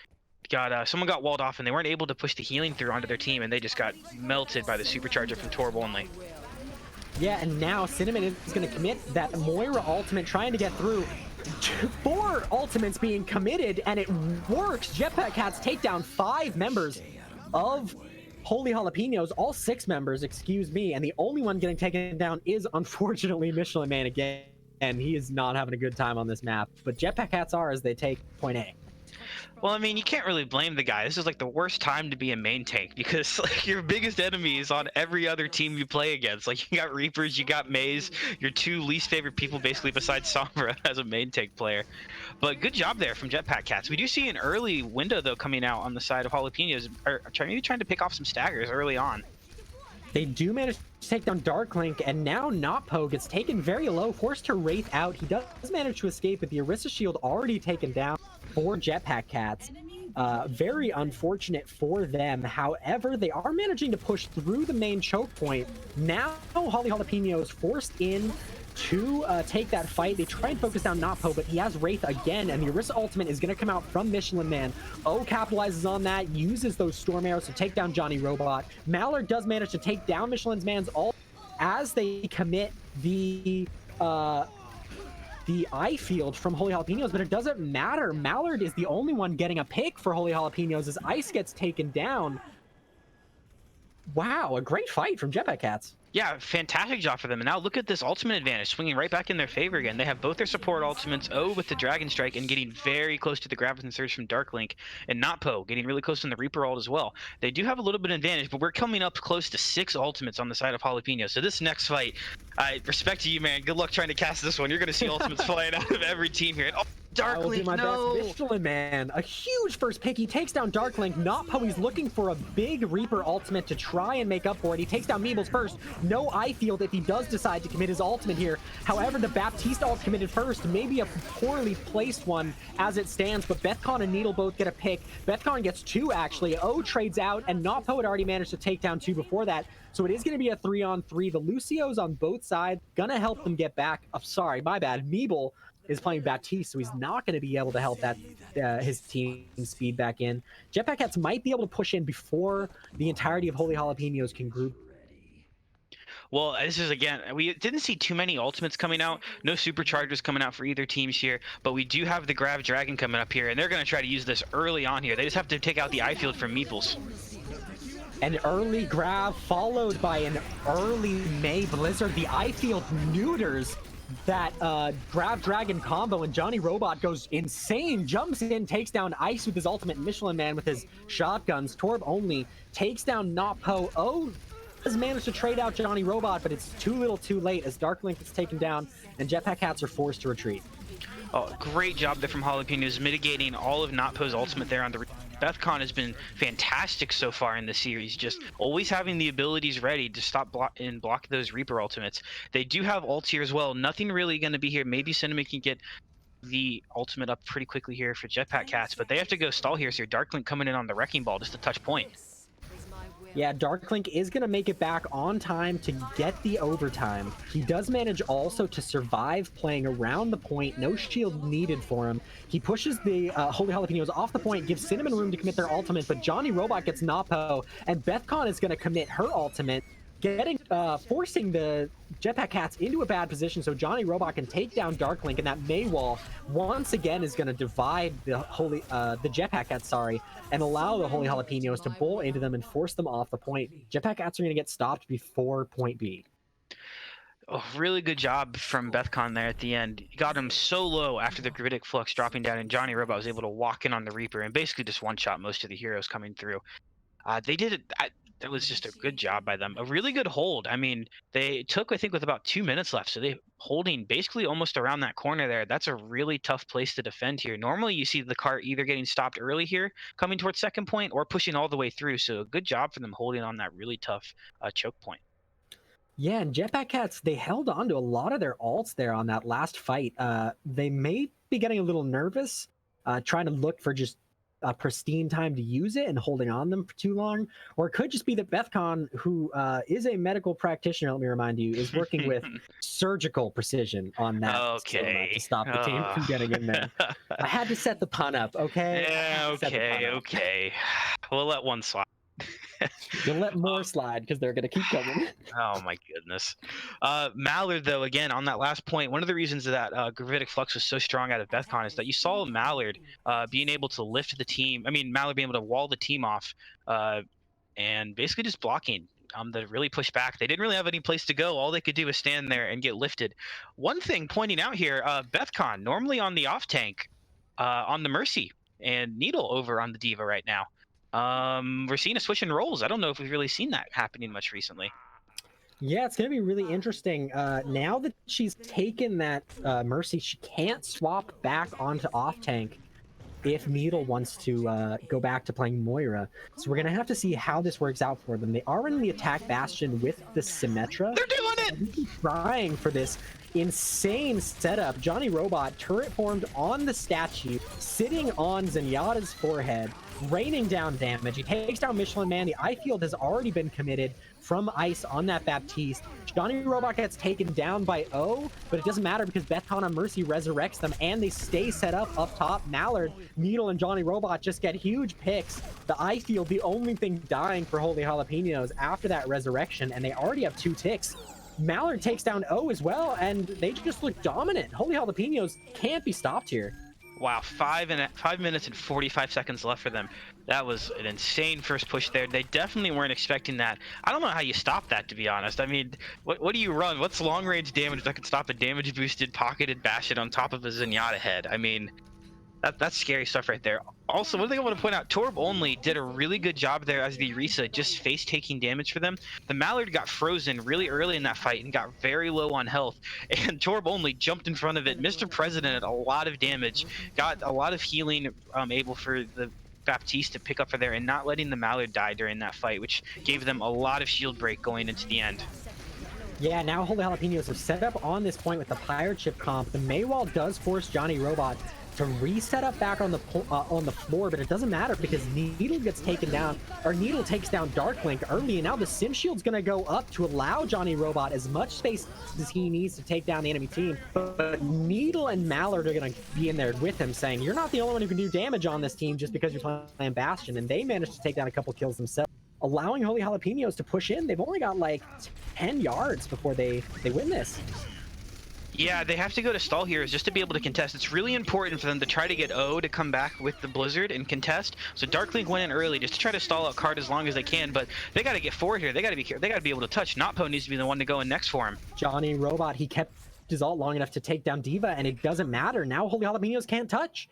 Someone got walled off and they weren't able to push the healing through onto their team, and they just got melted by the supercharger from Torb Only. Yeah, and now Cinnamon is going to commit that Moira ultimate, trying to get through. 4 ultimates being committed, and it works. Jetpack Cats take down 5 members of Holy Jalapenos, all 6 members, excuse me, and the only one getting taken down is unfortunately Michelin Man again, and he is not having a good time on this map. But Jetpack Cats are as they take point A. Well, I mean, you can't really blame the guy. This is like the worst time to be a main tank because like your biggest enemy is on every other team you play against. Like you got Reapers, you got Maze, your 2 least favorite people basically besides Sombra as a main tank player. But good job there from Jetpack Cats. We do see an early window though coming out on the side of Jalapenos, or maybe trying to pick off some staggers early on. They do manage to take down Darklink, and now Notpo gets taken very low, forced to Wraith out. He does manage to escape with the Orisa shield already taken down for Jetpack Cats. Very unfortunate for them. However, they are managing to push through the main choke point. Now, Holy Jalapenos forced in to take that fight. They try and focus down Notpo, but he has Wraith again, and the Orisa ultimate is going to come out from Michelin Man. O capitalizes on that, uses those Storm Arrows to take down Johnny Robot. Mallard does manage to take down Michelin Man's ult as they commit the eye field from Holy Jalapenos, but it doesn't matter. Mallard is the only one getting a pick for Holy Jalapenos as Ice gets taken down. Wow, a great fight from Jetpack Cats. Yeah, fantastic job for them. And now look at this ultimate advantage swinging right back in their favor again. They have both their support ultimates, O with the Dragon Strike and getting very close to the Graviton Surge from Darklink, and Notpo getting really close to the Reaper ult as well. They do have a little bit of advantage, but we're coming up close to 6 ultimates on the side of Jalapeno. So this next fight, I respect to you, man. Good luck trying to cast this one. You're going to see ultimates flying out of every team here. And, Darklink, no! Michelin Man, a huge first pick. He takes down Darklink. Notpo, he's looking for a big Reaper ultimate to try and make up for it. He takes down Meebles first. No eye field if he does decide to commit his ultimate here. However, the Baptiste ult committed first. Maybe a poorly placed one as it stands, but Bethcon and Needle both get a pick. Bethcon gets 2, actually. O trades out, and Notpo had already managed to take down 2 before that. So it is going to be a 3-on-3. The Lucio's on both sides. Gonna help them get back. Oh, sorry, my bad. Meeble is playing Baptiste, so he's not going to be able to help that his team speed back in. Jetpack Cats might be able to push in before the entirety of Holy Jalapenos can group. Well, this is, again, we didn't see too many ultimates coming out. No superchargers coming out for either teams here, but we do have the Grav Dragon coming up here, and they're going to try to use this early on here. They just have to take out the eye field from Meeples. An early Grav followed by an early May Blizzard. The eye field neuters that Grav Dragon combo, and Johnny Robot goes insane, jumps in, takes down Ice with his ultimate, Michelin Man with his shotguns. Torb only takes down Notpo. O has managed to trade out Johnny Robot, but it's too little too late as Darklink is taken down and Jetpack Cats are forced to retreat. Oh, great job there from Jalapenos mitigating all of Notpo's ultimate there on the Bethcon has been fantastic so far in the series, just always having the abilities ready to stop block those Reaper ultimates. They do have ults here as well. Nothing really going to be here. Maybe Cinnamon can get the ultimate up pretty quickly here for Jetpack Cats, but they have to go stall here. So Darklink coming in on the Wrecking Ball just to touch point. Yeah, Darklink is going to make it back on time to get the overtime. He does manage also to survive playing around the point. No shield needed for him. He pushes the Holy Jalapenos off the point, gives Cinnamon room to commit their ultimate, but Johnny Robot gets Notpo, and Bethcon is going to commit her ultimate, forcing the Jetpack Cats into a bad position so Johnny Robot can take down Darklink, and that May wall once again is going to divide the Jetpack Cats, and allow the Holy Jalapenos to bowl into them and force them off the point. Jetpack Cats are going to get stopped before point B. Oh, really good job from Bethcon there at the end. He got him so low after the Gravitic Flux dropping down, and Johnny Robot was able to walk in on the Reaper and basically just one-shot most of the heroes coming through. They did it. That was just a good job by them. A really good hold. I mean, they took, I think, with about 2 minutes left. So they holding basically almost around that corner there. That's a really tough place to defend here. Normally, you see the cart either getting stopped early here, coming towards second point, or pushing all the way through. So a good job for them holding on that really tough choke point. Yeah, and Jetpack Cats, they held on to a lot of their ults there on that last fight. They may be getting a little nervous, trying to look for just a pristine time to use it and holding on them for too long, or it could just be that Bethcon, who is a medical practitioner, let me remind you, is working with surgical precision on that to stop the team from getting in there. I had to set the pun up, okay? Yeah, okay. We'll let one slide. You'll let more slide because they're gonna keep coming. Oh my goodness. Mallard, though, again on that last point, one of the reasons that Gravitic Flux was so strong out of Bethcon is that you saw Mallard being able to lift the team. I mean, Mallard being able to wall the team off, and basically just blocking. That really pushed back. They didn't really have any place to go. All they could do was stand there and get lifted. One thing pointing out here, Bethcon normally on the off tank, on the Mercy, and Needle over on the Diva right now. We're seeing a switch in roles. I don't know if we've really seen that happening much recently. Yeah, it's going to be really interesting. Now that she's taken that Mercy, she can't swap back onto off tank if Needle wants to go back to playing Moira. So we're going to have to see how this works out for them. They are in the attack bastion with the Symmetra. They're doing it! Trying for this insane setup. Johnny Robot turret formed on the statue, sitting on Zenyatta's forehead, raining down damage. He takes down Michelin Man. The eye field has already been committed from Ice on that Baptiste. Johnny Robot gets taken down by O, but it doesn't matter because Bethcon on Mercy resurrects them and they stay set up top. Mallard, Needle, and Johnny Robot just get huge picks. The eye field, the only thing dying for Holy Jalapenos after that resurrection, and they already have 2 ticks. Mallard takes down O as well, and they just look dominant. Holy Jalapenos can't be stopped here. Wow, 5 minutes and 45 seconds left for them. That was an insane first push there. They definitely weren't expecting that. I don't know how you stop that, to be honest. I mean, what do you run? What's long range damage that can stop a damage boosted pocketed Bastion on top of a Zenyatta head? I mean, that's scary stuff right there. Also, one thing I want to point out, Torb only did a really good job there as the Risa, just face taking damage for them. The Mallard got frozen really early in that fight and got very low on health, and Torb only jumped in front of it. Mr. President had a lot of damage, got a lot of healing, able for the Baptiste to pick up for there, and not letting the Mallard die during that fight, which gave them a lot of shield break going into the end. Yeah, now Holy Jalapenos are set up on this point with the Pirate Ship comp. The Maywall does force Johnny Robot to reset up back on the floor, but it doesn't matter because Needle gets taken down, or Needle takes down Darklink early, and now the Sim Shield's gonna go up to allow Johnny Robot as much space as he needs to take down the enemy team. But Needle and Mallard are gonna be in there with him, saying, "You're not the only one who can do damage on this team just because you're playing Bastion," and they managed to take down a couple kills themselves, allowing Holy Jalapenos to push in. They've only got like 10 yards before they win this. Yeah, they have to go to stall heroes just to be able to contest. It's really important for them to try to get O to come back with the Blizzard and contest. So Darklink went in early just to try to stall out Card as long as they can, but they got to get forward here. They got to be able to touch. Notpo needs to be the one to go in next for him. Johnny Robot, he kept his ult long enough to take down Diva, and it doesn't matter. Now Holy Jalapenos can't touch.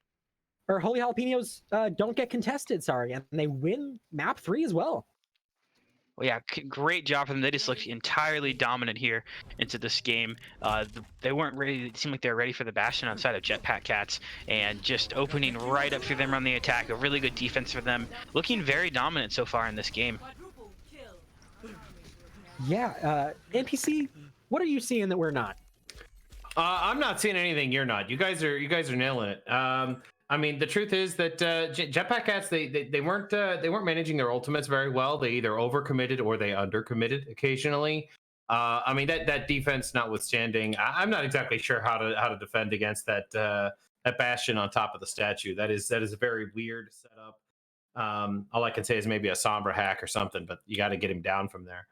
Or Holy Jalapenos don't get contested, sorry, and they win map 3 as well. Well, yeah, great job for them. They just looked entirely dominant here into this game. They weren't ready. It seemed like they were ready for the Bastion outside of Jetpack Cats, and just opening right up through them on the attack. A really good defense for them. Looking very dominant so far in this game. Yeah, NPC, what are you seeing that we're not? I'm not seeing anything you're not. You guys are nailing it. I mean, the truth is that Jetpack Cats they weren't managing their ultimates very well. They either overcommitted or they undercommitted occasionally. I mean, that defense notwithstanding, I'm not exactly sure how to defend against that Bastion on top of the statue. That is a very weird setup. All I can say is maybe a Sombra hack or something, but you got to get him down from there.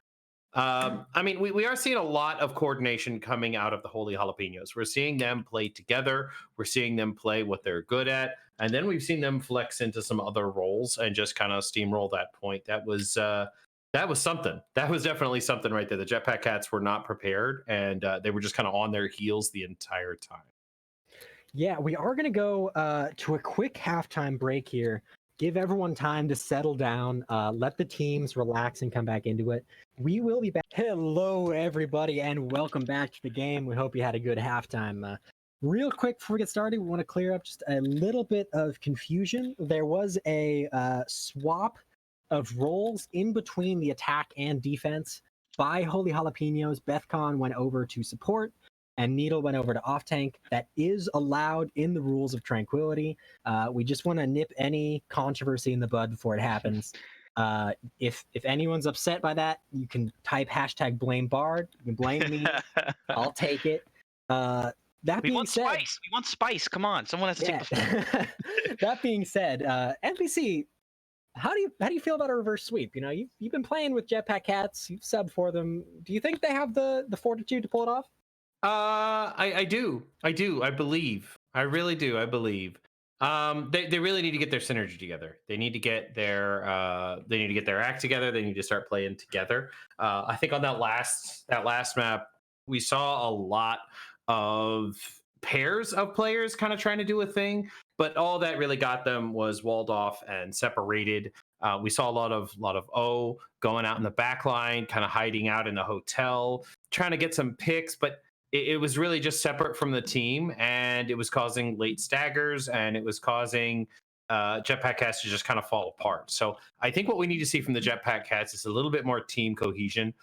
I mean, we are seeing a lot of coordination coming out of the Holy Jalapenos. We're seeing them play together. We're seeing them play what they're good at. And then we've seen them flex into some other roles and just kind of steamroll that point. That was something. That was definitely something right there. The Jetpack Cats were not prepared, and they were just kind of on their heels the entire time. Yeah, we are going to go to a quick halftime break here. Give everyone time to settle down, let the teams relax and come back into it. We will be back. Hello, everybody, and welcome back to the game. We hope you had a good halftime. Real quick before we get started, we want to clear up just a little bit of confusion. There was a swap of roles in between the attack and defense by Holy Jalapenos. Bethcon went over to support, and Needle went over to off-tank. That is allowed in the rules of Tranquility. We just want to nip any controversy in the bud before it happens. If anyone's upset by that, you can type hashtag blame Bard. You can blame me. I'll take it. That being said, spice. We want spice. Come on, someone has to take the. That being said, NPC, How do you feel about a reverse sweep? You know, you've been playing with Jetpack Cats, you've subbed for them. Do you think they have the fortitude to pull it off? I do. I believe. I really do. I believe. They really need to get their synergy together. They need to get their act together. They need to start playing together. I think on that last map, we saw a lot of pairs of players kind of trying to do a thing, but all that really got them was walled off and separated. We saw a lot of O going out in the back line, kind of hiding out in a hotel, trying to get some picks, but it was really just separate from the team, and it was causing late staggers, and it was causing Jetpack Cats to just kind of fall apart. So I think what we need to see from the Jetpack Cats is a little bit more team cohesion.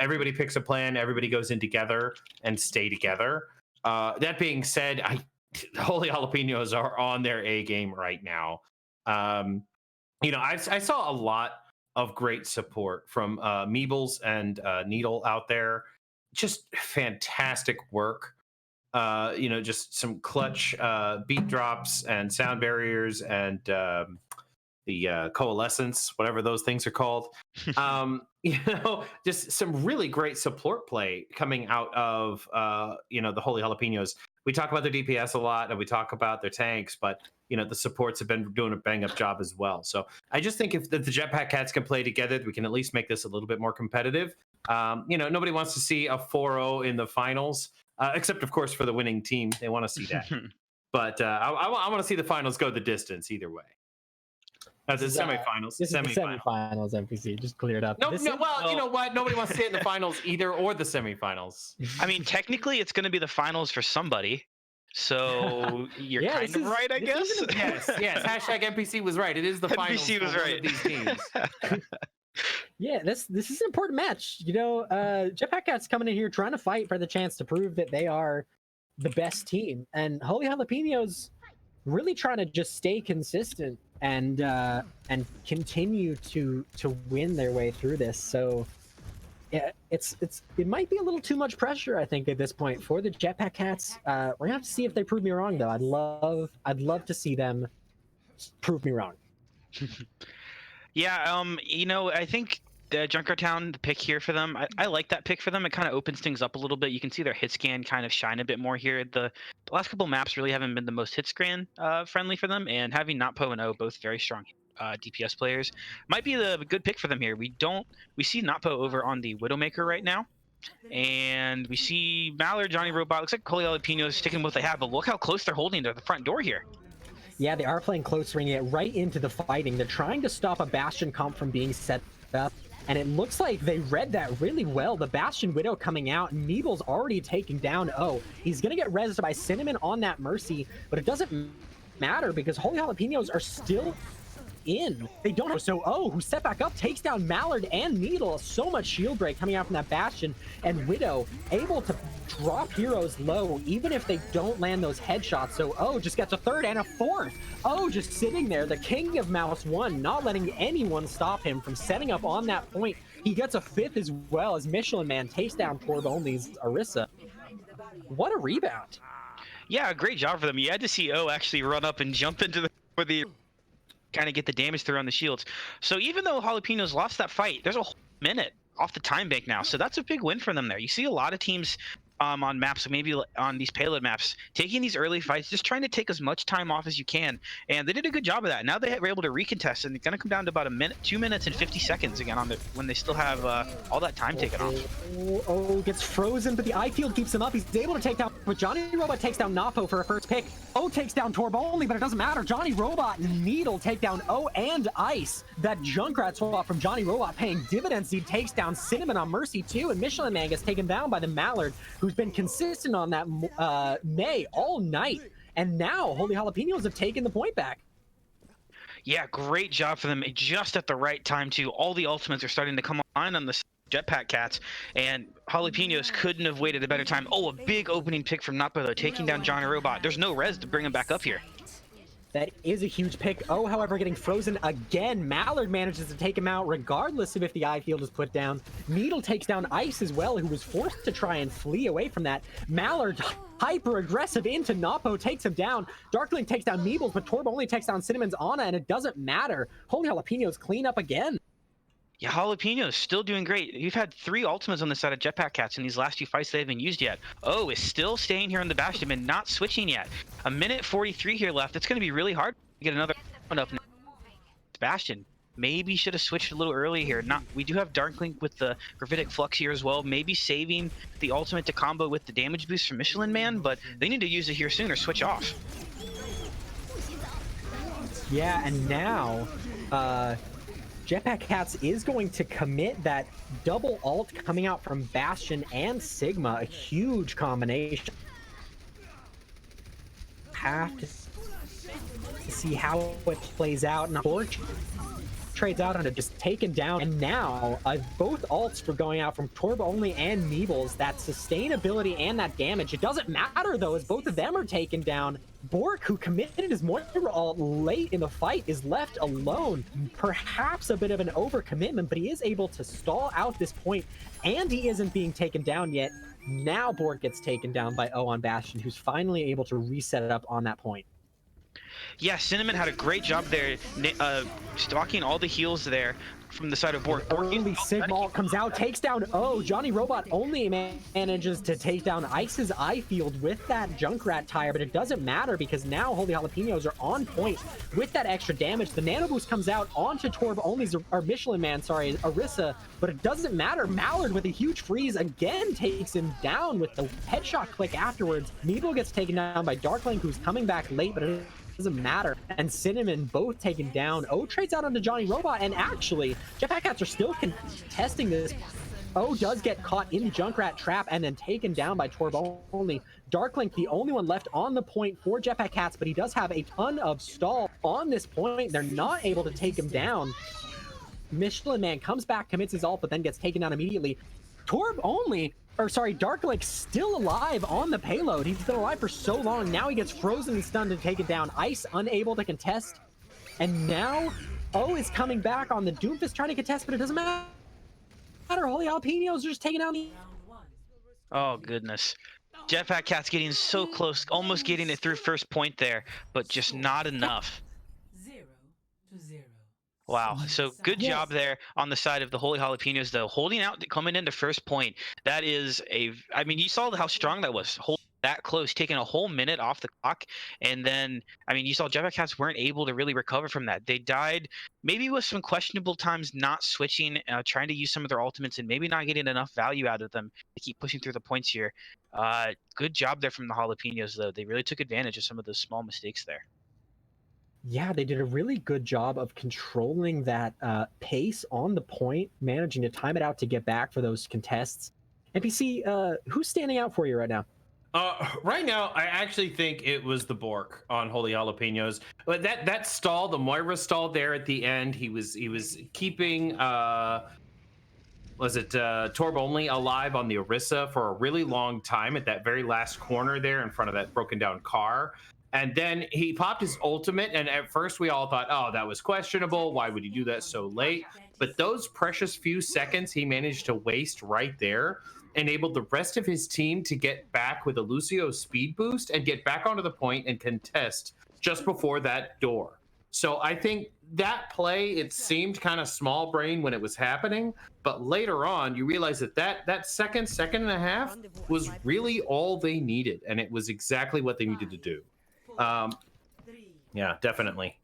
Everybody picks a plan, everybody goes in together and stay together. That being said, Holy Jalapenos are on their A game right now. You know, I saw a lot of great support from Meebles and Needle out there. Just fantastic work. You know, just some clutch beat drops and sound barriers and the coalescence, whatever those things are called. You know, just some really great support play coming out of you know, the Holy Jalapenos. We talk about their DPS a lot and we talk about their tanks, but you know, the supports have been doing a bang up job as well. So I just think if the Jetpack Cats can play together, we can at least make this a little bit more competitive. You know, nobody wants to see a 4-0 in the finals, except of course for the winning team. They want to see that. But I want to see the finals go the distance either way. That's the semifinals. This is the semifinals, NPC. Just clear it up. Well, you know what? Nobody wants to see it in the finals either, or the semifinals. I mean, technically, it's going to be the finals for somebody. So you're kind of right, I guess. Yes. Hashtag NPC was right. It is the finals. NPC was right. These teams. Yeah, this is an important match. You know, Jetpack Cats coming in here trying to fight for the chance to prove that they are the best team, and Holy Jalapenos really trying to just stay consistent and continue to win their way through this. So yeah, it might be a little too much pressure, I think, at this point for the Jetpack Cats. We're gonna have to see if they prove me wrong, though. I'd love to see them prove me wrong. Yeah, you know, I think the Junker Town, the pick here for them, I like that pick for them. It kind of opens things up a little bit. You can see their hit scan kind of shine a bit more here. The last couple maps really haven't been the most hit scan friendly for them, and having Notpo and O, both very strong DPS players, might be the good pick for them here. We see Notpo over on the Widowmaker right now, and we see Mallard, Johnny Robot. Looks like Holy Jalapenos is sticking with what they have, but look how close they're holding to the front door here. Yeah, they are playing close, bringing it right into the fighting. They're trying to stop a Bastion comp from being set up, and it looks like they read that really well. The Bastion Widow coming out, and Meeble's already taking down O. He's going to get rezzed by Cinnamon on that Mercy, but it doesn't matter because Holy Jalapenos are still in. They don't have, so O, who set back up, takes down Mallard and Needle. So much shield break coming out from that Bastion, and Widow able to drop heroes low even if they don't land those headshots. So O just gets a third and a fourth. O just sitting there, the king of Mouse 1, not letting anyone stop him from setting up on that point. He gets a fifth as well as Michelin Man takes down Torb Only's Orisa. What a rebound. Yeah, great job for them. You had to see O actually run up and jump into the kind of get the damage through on the shields. So even though Jalapenos lost that fight, there's a whole minute off the time bank now. So that's a big win for them there. You see a lot of teams on maps, maybe on these payload maps, taking these early fights, just trying to take as much time off as you can. And they did a good job of that. Now they were able to recontest, and it's going to come down to about a minute, 2 minutes and 50 seconds again on when they still have all that time taken off. Oh, gets frozen, but the eye field keeps him up. He's able to take down, but Johnny Robot takes down Napo for a first pick. O takes down Torb Only, but it doesn't matter. Johnny Robot and Needle take down O and Ice. That Junkrat swap from Johnny Robot paying dividends. He takes down Cinnamon on Mercy too, and Michelin Man gets taken down by the Mallard, who's been consistent on that May all night. And now Holy Jalapenos have taken the point back. Yeah, great job for them just at the right time too. All the ultimates are starting to come on the Jetpack Cats, and Jalapenos couldn't have waited a better time. Oh, a big opening pick from Notpo though, taking down Johnny Robot. There's no res to bring him back up here. That is a huge pick. Oh, however, getting frozen again. Mallard manages to take him out regardless of if the eye field is put down. Needle takes down Ice as well, who was forced to try and flee away from that. Mallard hyper aggressive into Napo, takes him down. Darkling takes down Meebles, but Torb only takes down Cinnamon's Ana, and it doesn't matter. Holy Jalapenos clean up again. Yeah, Jalapenos still doing great. You've had 3 ultimates on the side of Jetpack Cats in these last 2 fights they haven't used yet. Oh, is still staying here on the Bastion and not switching yet. A minute 43 here left. It's going to be really hard to get another one up. Bastion maybe should have switched a little early here. We do have Darkling with the Gravitic Flux here as well. Maybe saving the ultimate to combo with the damage boost from Michelin Man, but they need to use it here soon or switch off. Yeah, and now Jetpack Cats is going to commit that double ult coming out from Bastion and Sigma, a huge combination. Have to see how it plays out, and Borch trades out on it, just taken down, and now both ults for going out from Torb only and Meebles, that sustainability and that damage. It doesn't matter though, as both of them are taken down. Bork, who committed his Moira ult late in the fight, is left alone. Perhaps a bit of an overcommitment, but he is able to stall out this point, and he isn't being taken down yet. Now Bork gets taken down by O on Bastion, who's finally able to reset it up on that point. Yeah, Cinnamon had a great job there, stalking all the heals there from the side of Bork. Early Sigma ult comes out, takes down O. Johnny Robot only manages to take down Ice's eye field with that Junkrat tire, but it doesn't matter because now Holy Jalapenos are on point with that extra damage. The Nano Boost comes out onto Torb only's, or Michelin Man, sorry, Orisa, but it doesn't matter. Mallard with a huge freeze again takes him down with the headshot click afterwards. Meeble gets taken down by Darkling, who's coming back late, but it doesn't matter. And Cinnamon both taken down. O trades out onto Johnny Robot, and actually Jetpack Cats are still contesting this. O does get caught in the Junkrat trap and then taken down by Torb only. Darklink, the only one left on the point for Jetpack Cats, but he does have a ton of stall on this point. They're not able to take him down. Michelin Man comes back, commits his ult, but then gets taken down immediately. Torb only, or sorry, Darklink still alive on the payload. He's been alive for so long. Now he gets frozen and stunned to take it down. Ice unable to contest. And now O is coming back on the Doomfist trying to contest, but it doesn't matter. Holy Jalapenos are just taking down the... Oh, goodness. Jetpack Cat's getting so close, almost getting it through first point there, but just not enough. 0-0. Wow, so good job there on the side of the Holy Jalapenos, though. Holding out, coming into first point, that is I mean, you saw how strong that was. Holding that close, taking a whole minute off the clock, and then, I mean, you saw Jetpack Cats weren't able to really recover from that. They died maybe with some questionable times not switching, trying to use some of their ultimates, and maybe not getting enough value out of them to keep pushing through the points here. Good job there from the Jalapenos, though. They really took advantage of some of those small mistakes there. Yeah, they did a really good job of controlling that pace on the point, managing to time it out to get back for those contests. NPC, who's standing out for you right now? Right now, I actually think it was the Bork on Holy Jalapenos. But that stall, the Moira stall there at the end, he was keeping Torb only alive on the Orisa for a really long time at that very last corner there in front of that broken down car. And then he popped his ultimate, and at first we all thought, oh, that was questionable. Why would he do that so late? But those precious few seconds he managed to waste right there enabled the rest of his team to get back with a Lucio speed boost and get back onto the point and contest just before that door. So I think that play, it seemed kind of small brain when it was happening, but later on you realize that second and a half was really all they needed, and it was exactly what they needed to do. Yeah, definitely.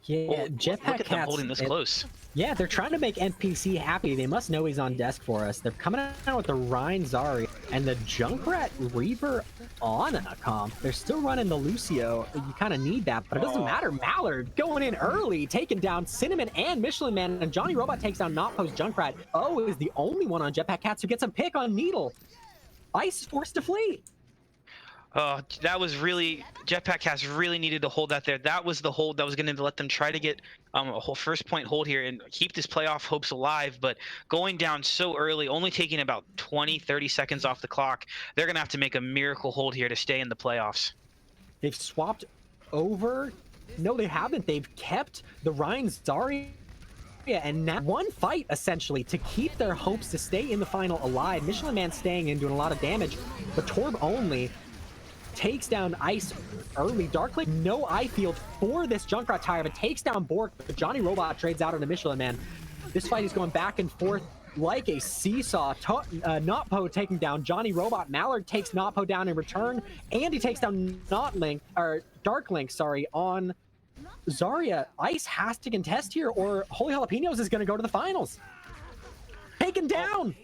Yeah, Jetpack Look at them Cats holding this close. Yeah, they're trying to make NPC happy. They must know he's on desk for us. They're coming out with the Rhine Zari and the Junkrat Reaver Ana comp. They're still running the Lucio. You kind of need that, but it doesn't matter. Mallard going in early, taking down Cinnamon and Michelin Man, and Johnny Robot takes down Not Post Junkrat. O is the only one on Jetpack Cats who gets a pick on Needle. Ice is forced to flee. That was really, Jetpack Cats really needed to hold that there. That was the hold that was going to let them try to get a whole first point hold here and keep this playoff hopes alive. But going down so early, only taking about 20-30 seconds off the clock, they're going to have to make a miracle hold here to stay in the playoffs. They've swapped over? No, they haven't. They've kept the Ryan Zarya and now one fight essentially to keep their hopes to stay in the final alive. Michelin Man staying in, doing a lot of damage, but Torb only takes down Ice early. Darklink, no eye field for this Junkrat tire, but takes down Bork, but Johnny Robot trades out on the Michelin Man. This fight is going back and forth like a seesaw. Notpo taking down Johnny Robot. Mallard takes Notpo down in return, and he takes down Darklink, sorry, on Zarya. Ice has to contest here, or Holy Jalapenos is going to go to the finals. Taken down.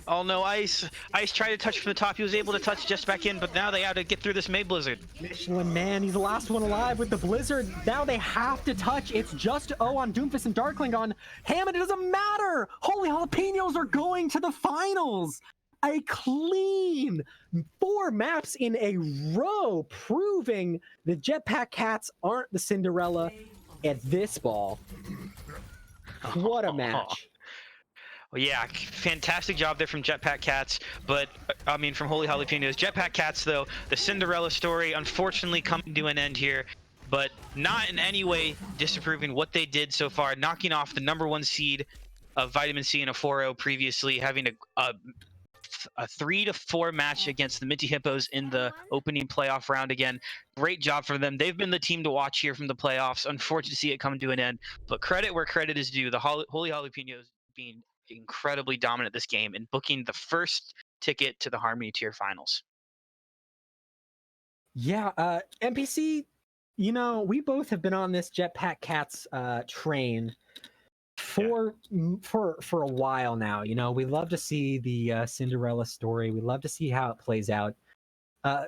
Oh no, Ice tried to touch from the top. He was able to touch just back in, but now they have to get through this May Blizzard. Michelin Man, he's the last one alive with the Blizzard. Now they have to touch. It's just O on Doomfist and Darkling on Hammond. It doesn't matter. Holy Jalapenos are going to the finals. A clean 4 maps in a row, proving the Jetpack Cats aren't the Cinderella at this ball. What a match. Well, yeah, fantastic job there from Jetpack Cats, but I mean from Holy Jalapenos. Jetpack Cats, though, the Cinderella story unfortunately coming to an end here, but not in any way disapproving what they did so far, knocking off the #1 seed of Vitamin C in a 4-0 previously, having a 3-4 match against the Minty Hippos in the opening playoff round again. Great job for them. They've been the team to watch here from the playoffs. Unfortunate to see it come to an end, but credit where credit is due. The Holy Jalapenos being incredibly dominant this game and booking the first ticket to the Harmony Tier Finals. Yeah, NPC, you know, we both have been on this Jetpack Cats train for a while now. You know, we love to see the Cinderella story. We love to see how it plays out. How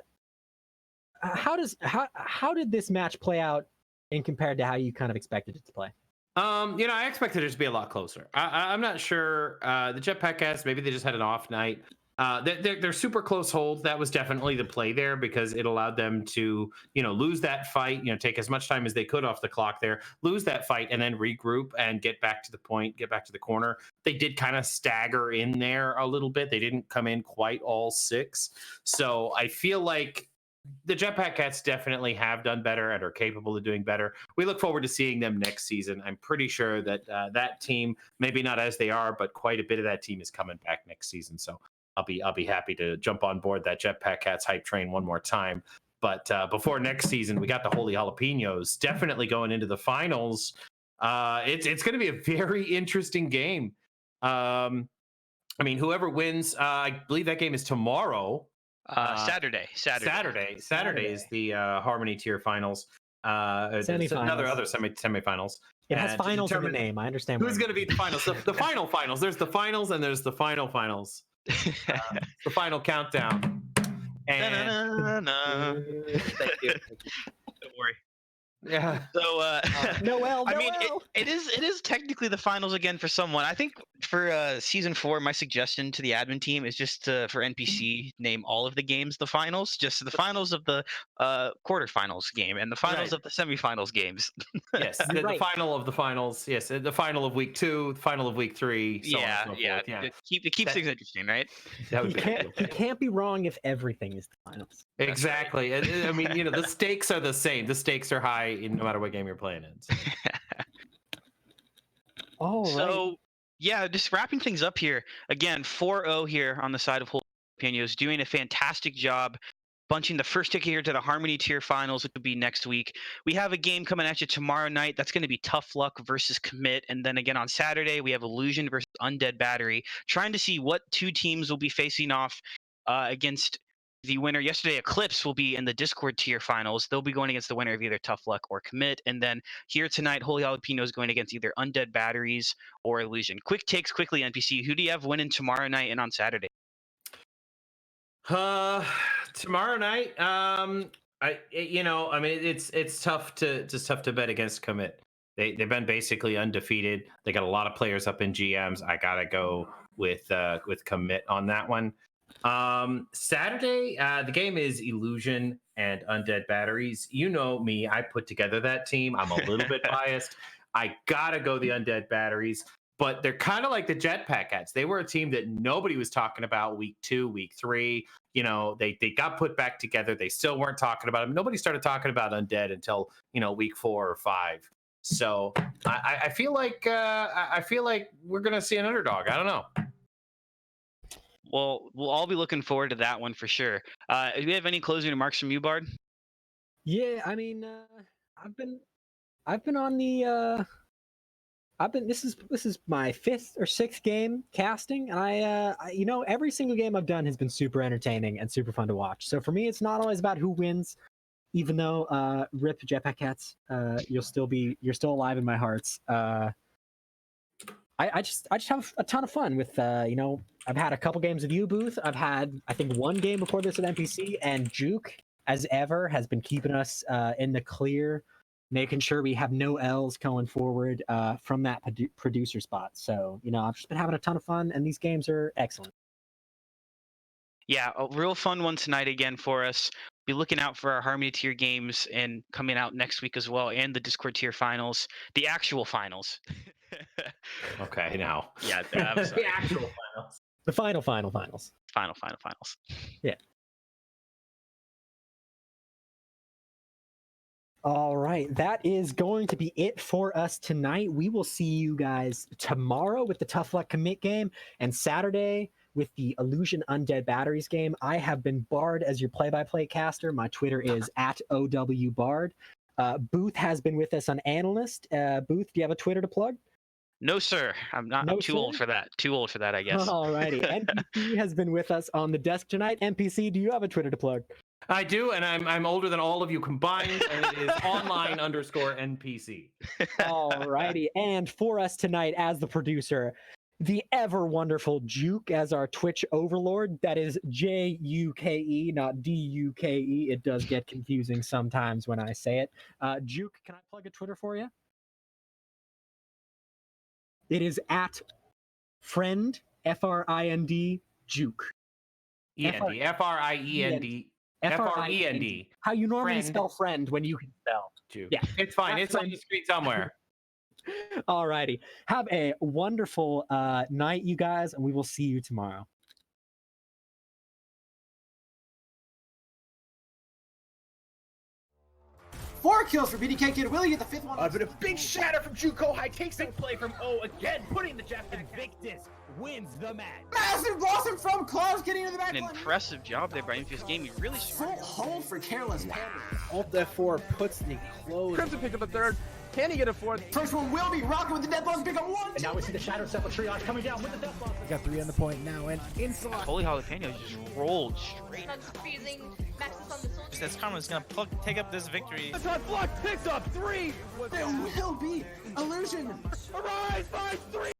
did this match play out in compared to how you kind of expected it to play? You know, I expected it to be a lot closer. I'm not sure. The Jetpack Cats, maybe they just had an off night. They're super close holds. That was definitely the play there because it allowed them to, you know, lose that fight, you know, take as much time as they could off the clock there, lose that fight, and then regroup and get back to the point, get back to the corner. They did kind of stagger in there a little bit. They didn't come in quite all 6. So I feel like the Jetpack Cats definitely have done better and are capable of doing better. We look forward to seeing them next season. I'm pretty sure that that team, maybe not as they are, but quite a bit of that team is coming back next season. So I'll be happy to jump on board that Jetpack Cats hype train one more time. But before next season, we got the Holy Jalapenos definitely going into the finals. It's going to be a very interesting game. I mean, whoever wins, I believe that game is tomorrow. Saturday is the Harmony Tier Finals. Semifinals. Other semifinals. It has finals in the name. I understand. Who's going to be the finals? The final finals. There's the finals and there's the final finals. The final countdown. And thank you. Don't worry. Yeah. So Noel. I mean, it is technically the finals again for someone. I think for season 4, my suggestion to the admin team is just for NPC name all of the games the finals, just the finals of the quarterfinals game and the finals of the semifinals games. Yes, the final of the finals. Yes, the final of week 2, the final of week 3. So on and so forth. Yeah. It keeps things interesting, right? That would you can't be wrong if everything is the finals. Exactly. I mean, you know, the stakes are the same. The stakes are high no matter what game you're playing in. So. All right. So yeah, just wrapping things up here. Again, 4-0 here on the side of Holy Jalapenos, doing a fantastic job bunching the first ticket here to the Harmony Tier Finals, which will be next week. We have a game coming at you tomorrow night. That's going to be Tough Luck versus Commit. And then again on Saturday, we have Illusion versus Undead Battery, trying to see what 2 teams will be facing off against the winner. Yesterday, Eclipse will be in the Discord Tier Finals. They'll be going against the winner of either Tough Luck or Commit. And then here tonight, Holy Jalapenos going against either Undead Batteries or Illusion. Quick takes quickly, NPC. Who do you have winning tomorrow night and on Saturday? Tomorrow night, it's tough to bet against Commit. They've been basically undefeated. They got a lot of players up in GMs. I gotta go with Commit on that one. Saturday, the game is Illusion and Undead Batteries. You know me, I put together that team. I'm a little bit biased. I gotta go the Undead Batteries. but they're kind of like the Jetpack Cats. They were a team that nobody was talking about week 2, week 3. You know, they got put back together. They still weren't talking about them. Nobody started talking about Undead until, you know, week 4 or 5. So I feel like we're gonna see an underdog. I don't know. Well, we'll all be looking forward to that one for sure. Do we have any closing remarks from you, Bard? Yeah, I mean, I've been on the this is my 5th or 6th game casting, and I you know, every single game I've done has been super entertaining and super fun to watch. So for me, it's not always about who wins, even though rip Jetpack Cats, you're still alive in my hearts. I just have a ton of fun with you know, I've had a couple games with you, Booth. I've had, I think, 1 game before this with NPC, and Juke, as ever, has been keeping us in the clear, making sure we have no L's going forward from that producer spot. So, you know, I've just been having a ton of fun, and these games are excellent. Yeah, a real fun one tonight again for us. Be looking out for our Harmony tier games and coming out next week as well, and the Discord tier finals, the actual finals. Okay, now. Yeah, I'm sorry. The actual finals. The finals. Finals. Yeah. All right, that is going to be it for us tonight. We will see you guys tomorrow with the Tough Luck Commit game, and Saturday with the Illusion Undead Batteries game. I have been Bard as your play-by-play caster. My Twitter is @OWBard. Booth has been with us on Analyst. Booth, do you have a Twitter to plug? No, sir. I'm too old for that. Too old for that, I guess. All righty. NPC has been with us on the desk tonight. NPC, do you have a Twitter to plug? I do, and I'm older than all of you combined, and it is online_NPC. All righty. And for us tonight, as the producer, the ever wonderful Juke as our Twitch overlord. That is Juke, not Duke. It does get confusing sometimes when I say it. Juke, can I plug a Twitter for you? It is @friend, FRIND, Juke. END, FRIEND. FREND. How you normally Friend. spell friend when you can spell. Juke. Yeah. It's fine. It's on the screen somewhere. Alrighty. Have a wonderful night, you guys, and we will see you tomorrow. 4 kills for BDK Kid. Will you get the 5th one? But a big shatter from Juco High takes big play from O again, putting the Jetpack. Victus wins the match. Massive blossom from Claus getting into the back An line. impressive job there by Infuse Gaming. Really Full hold for Careless Panda. Alt F4 puts the close. Crimson pick up a 3rd. Can he get a 4th? First one will be rocking with the death blossom. Pick up 1. And now we see the Shadow Sepulchre triage coming down with the death blossom. Got 3 on the point now, and inside. Holy Jalapenos just rolled straight. I'm freezing Maxis on the sword. That's Karma's gonna take up this victory. The top block picks up 3. There will be illusion. Arise, 5-3.